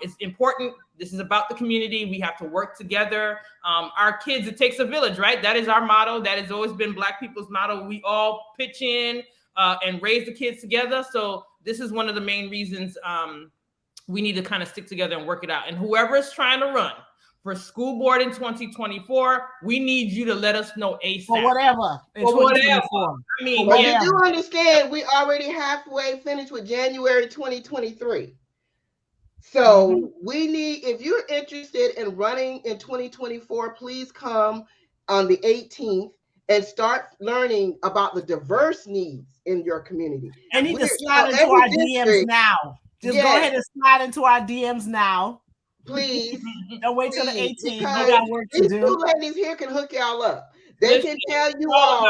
It's important. This is about the community. We have to work together. Our kids, it takes a village, right? That is our motto. That has always been Black people's motto. We all pitch in and raise the kids together. So this is one of the main reasons we need to kind of stick together and work it out. And whoever is trying to run for school board in 2024, we need you to let us know ASAP. For whatever. I mean, but you do understand we already halfway finished with January 2023. So we need, if you're interested in running in 2024, please come on the 18th and start learning about the diverse needs in your community. And need to slide into our DMs now. Just go ahead and slide into our DMs now. Please. Don't wait till the 18th. We got work to do. These two ladies here can hook y'all up. They can tell you all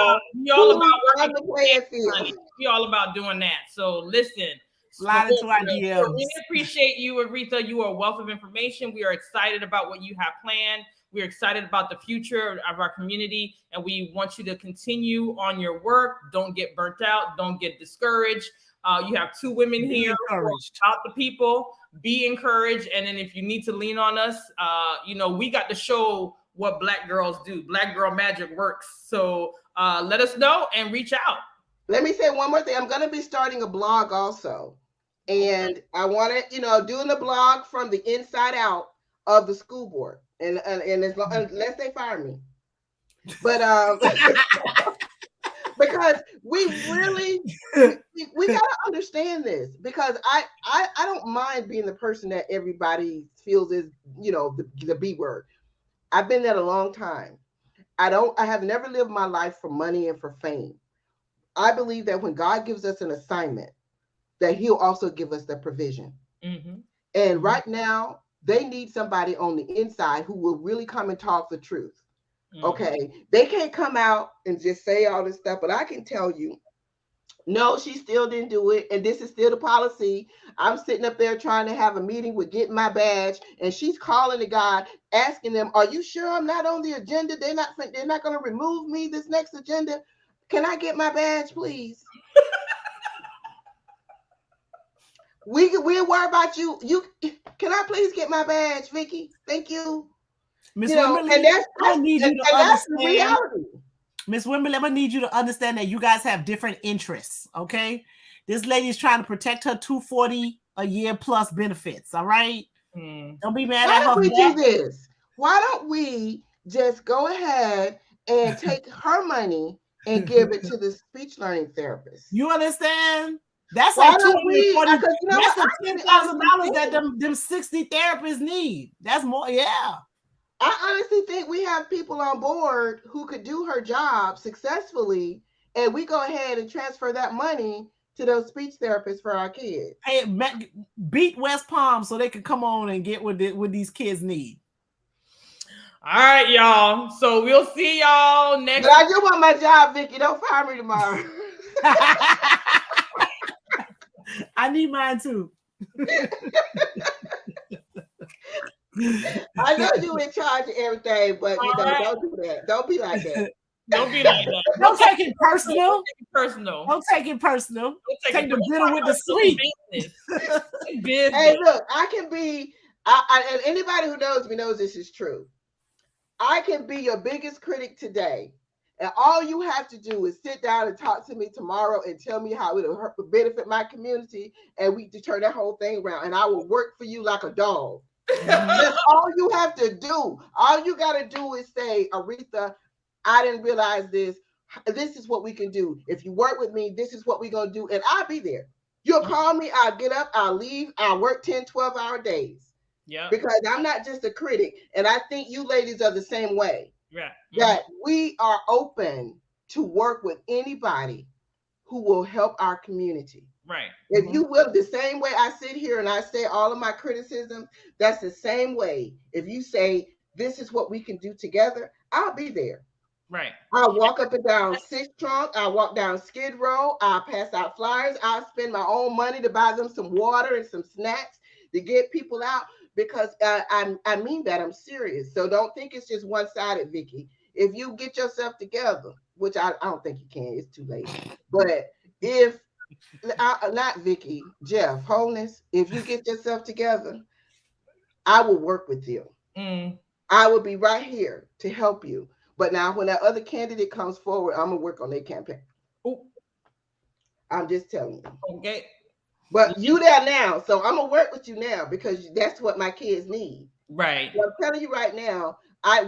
about on the playing field. We all about doing that. So listen. Slide into our DMs. We appreciate you, Aretha. You are a wealth of information. We are excited about what you have planned. We're excited about the future of our community, and we want you to continue on your work. Don't get burnt out. Don't get discouraged. You have two women here about the people. Be encouraged. And then if you need to lean on us, we got to show what Black girls do. Black girl magic works. So let us know and reach out. Let me say one more thing. I'm going to be starting a blog also. And I want to, doing the blog from the inside out of the school board. And unless they fire me. But because we really we got to understand this, because I don't mind being the person that everybody feels is, the B word. I've been there a long time. I have never lived my life for money and for fame. I believe that when God gives us an assignment, that he'll also give us the provision. And right now, they need somebody on the inside who will really come and talk the truth. Okay. They can't come out and just say all this stuff, but I can tell you, no, she still didn't do it. And this is still the policy. I'm sitting up there trying to have a meeting with getting my badge, and she's calling the guy, asking them, are you sure I'm not on the agenda? They're not going to remove me this next agenda. Can I get my badge, please? We'll worry about you. Can I please get my badge, Vicky? Thank you. Miss Wimberly, and that's the reality. Miss Wimberly, I'm gonna need you to understand that you guys have different interests. Okay, this lady's trying to protect her $240 a year plus benefits. All right, don't be mad at her. Why don't we do this? Why don't we just go ahead and take her money and give it to the speech learning therapist. You understand? That's Why like don't we? $240. Because you know That's what? the $10,000 that them 60 therapists need. That's more, yeah. I honestly think we have people on board who could do her job successfully, and we go ahead and transfer that money to those speech therapists for our kids. Hey, beat West Palm so they can come on and get what these kids need. All right, y'all. So we'll see y'all next. But I do want my job, Vicky. Don't fire me tomorrow. I need mine too. I know you in charge of everything, but you know, don't do that. Don't be like that. Don't be like that. Don't take it personal. Don't take it personal. Don't take it personal. Take the bitter with the sweet. Hey, look, I can be, and anybody who knows me knows this is true. I can be your biggest critic today, and all you have to do is sit down and talk to me tomorrow and tell me how it'll benefit my community, and we can turn that whole thing around, and I will work for you like a dog. That's all you have to do. All you got to do is say, Aretha, I didn't realize this. This is what we can do. If you work with me, this is what we're going to do. And I'll be there. You'll call me. I'll get up. I'll leave. I'll work 10, 12-hour days. Yeah. Because I'm not just a critic. And I think you ladies are the same way. Yeah. That we are open to work with anybody who will help our community. Right. If you will, the same way I sit here and I say all of my criticism, that's the same way. If you say, this is what we can do together, I'll be there. Right. I'll walk up and down Sixth Trunk. I'll walk down Skid Row. I'll pass out flyers. I'll spend my own money to buy them some water and some snacks to get people out, because I mean that. I'm serious. So don't think it's just one-sided, Vicky. If you get yourself together, which I don't think you can, it's too late. But if not Vicky, Jeff, Wholeness, if you get yourself together, I will work with you. I will be right here to help you. But now when that other candidate comes forward, I'm going to work on their campaign. Ooh. I'm just telling you. Okay. But you there now, so I'm going to work with you now because that's what my kids need. Right. So I'm telling you right now,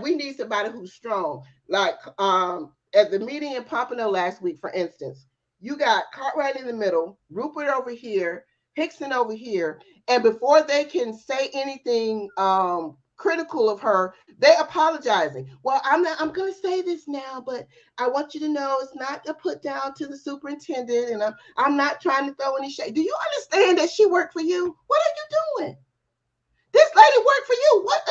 we need somebody who's strong. Like at the meeting in Pompano last week, for instance, you got Cartwright in the middle, Rupert over here, Hickson over here, and before they can say anything critical of her, they're apologizing. Well, I'm going to say this now, but I want you to know it's not a put down to the superintendent, and I'm not trying to throw any shade. Do you understand that she worked for you? What are you doing? This lady worked for you. What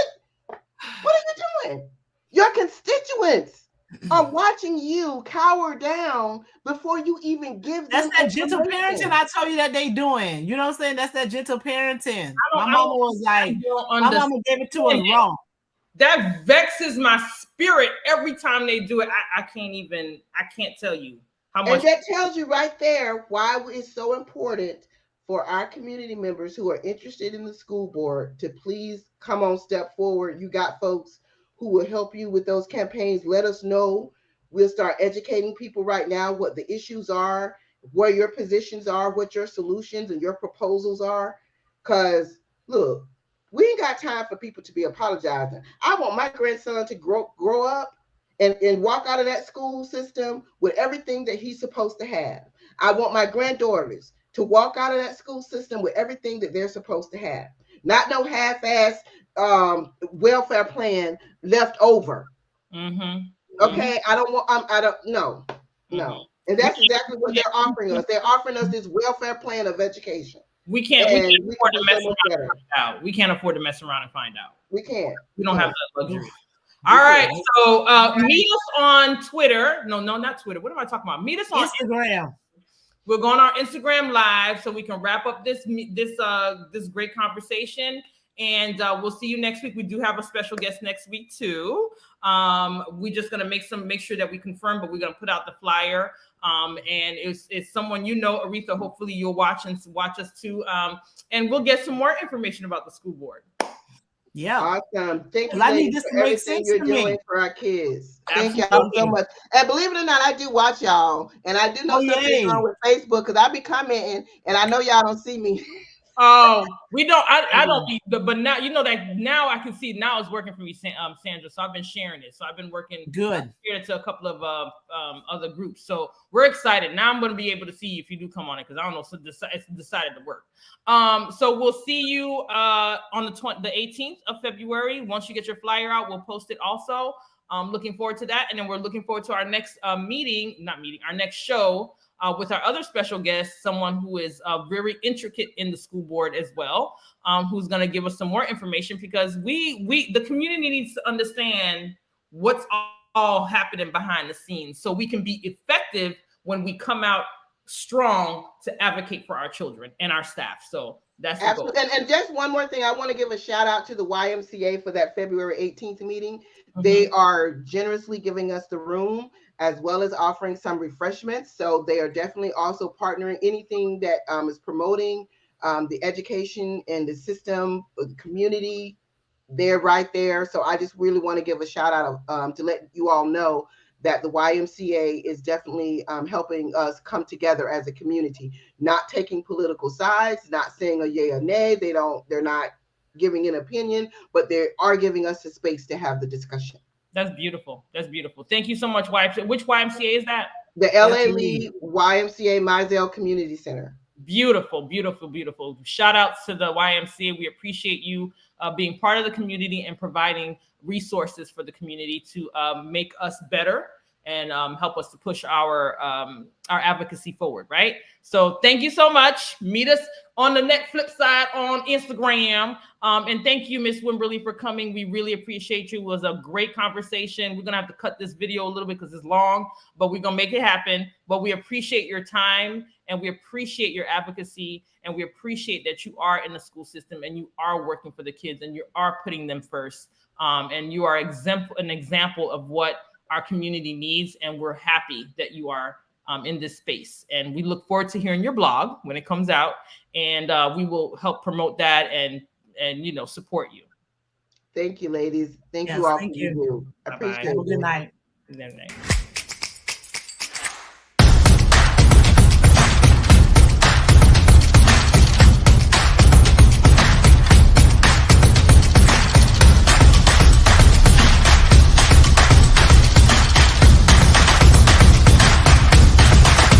are you doing? Your constituents are watching you cower down before you even give them. That's that gentle parenting I told you that they doing. You know what I'm saying? That's that gentle parenting. My mama was like, my mama gave it to us wrong. That vexes my spirit every time they do it. I can't tell you how much. And that tells you right there why it's so important for our community members who are interested in the school board to please come on, step forward. You got folks who will help you with those campaigns. Let us know. We'll start educating people right now what the issues are, where your positions are, what your solutions and your proposals are. Because look, we ain't got time for people to be apologizing. I want my grandson to grow up and walk out of that school system with everything that he's supposed to have. I want my granddaughters to walk out of that school system with everything that they're supposed to have. Not no half-ass welfare plan left over. Okay, I don't want. No. And that's exactly what they're offering us. They're offering us this welfare plan of education. We can't afford to mess around and find out. We can't afford to mess around and find out. We can't. We don't have that luxury. All right, so meet us on Twitter. No, not Twitter. What am I talking about? Meet us on Instagram. We're going on our Instagram live so we can wrap up this great conversation. And we'll see you next week. We do have a special guest next week too. We're just gonna make sure that we confirm, but we're gonna put out the flyer. And it's someone you know, Aretha. Hopefully you'll watch us too. And we'll get some more information about the school board. Yeah, awesome. Thank you. I need this for everything you're doing for our kids. Thank y'all so much. And believe it or not, I do watch y'all, and I do know something's wrong with Facebook because I be commenting, and I know y'all don't see me. Oh, we don't. I don't. But now you know that now I can see now it's working for me, Sandra. So I've been sharing it. So I've been working. Good. Shared it to a couple of other groups. So we're excited. Now I'm going to be able to see if you do come on it because I don't know. So it's decided to work. So we'll see you on the 18th of February. Once you get your flyer out, we'll post it also. Looking forward to that, and then we're looking forward to our next our next show. With our other special guest, someone who is very intricate in the school board as well, who's going to give us some more information because the community needs to understand what's all happening behind the scenes so we can be effective when we come out strong to advocate for our children and our staff. So that's the goal. And just one more thing, I want to give a shout out to the YMCA for that February 18th meeting. They are generously giving us the room as well as offering some refreshments. So they are definitely also partnering anything that is promoting the education and the system of the community. They're right there. So I just really want to give a shout out to let you all know that the YMCA is definitely helping us come together as a community, not taking political sides, not saying a yay or nay. They're not giving an opinion, but they are giving us a space to have the discussion. That's beautiful. That's beautiful. Thank you so much, YMCA. Which YMCA is that? The LA Lee YMCA Mizell Community Center. Beautiful, beautiful, beautiful. Shout outs to the YMCA. We appreciate you being part of the community and providing resources for the community to make us better and help us to push our advocacy forward, right? So thank you so much. Meet us on the next flip side on Instagram. And thank you, Ms. Wimberly, for coming. We really appreciate you. It was a great conversation. We're going to have to cut this video a little bit because it's long, but we're going to make it happen. But we appreciate your time and we appreciate your advocacy and we appreciate that you are in the school system and you are working for the kids and you are putting them first. And you are an example of what our community needs. And we're happy that you are in this space. And we look forward to hearing your blog when it comes out. And we will help promote that and support you. Thank you, ladies. Thank you all. Thank you. I appreciate it. Have a good night. Good night.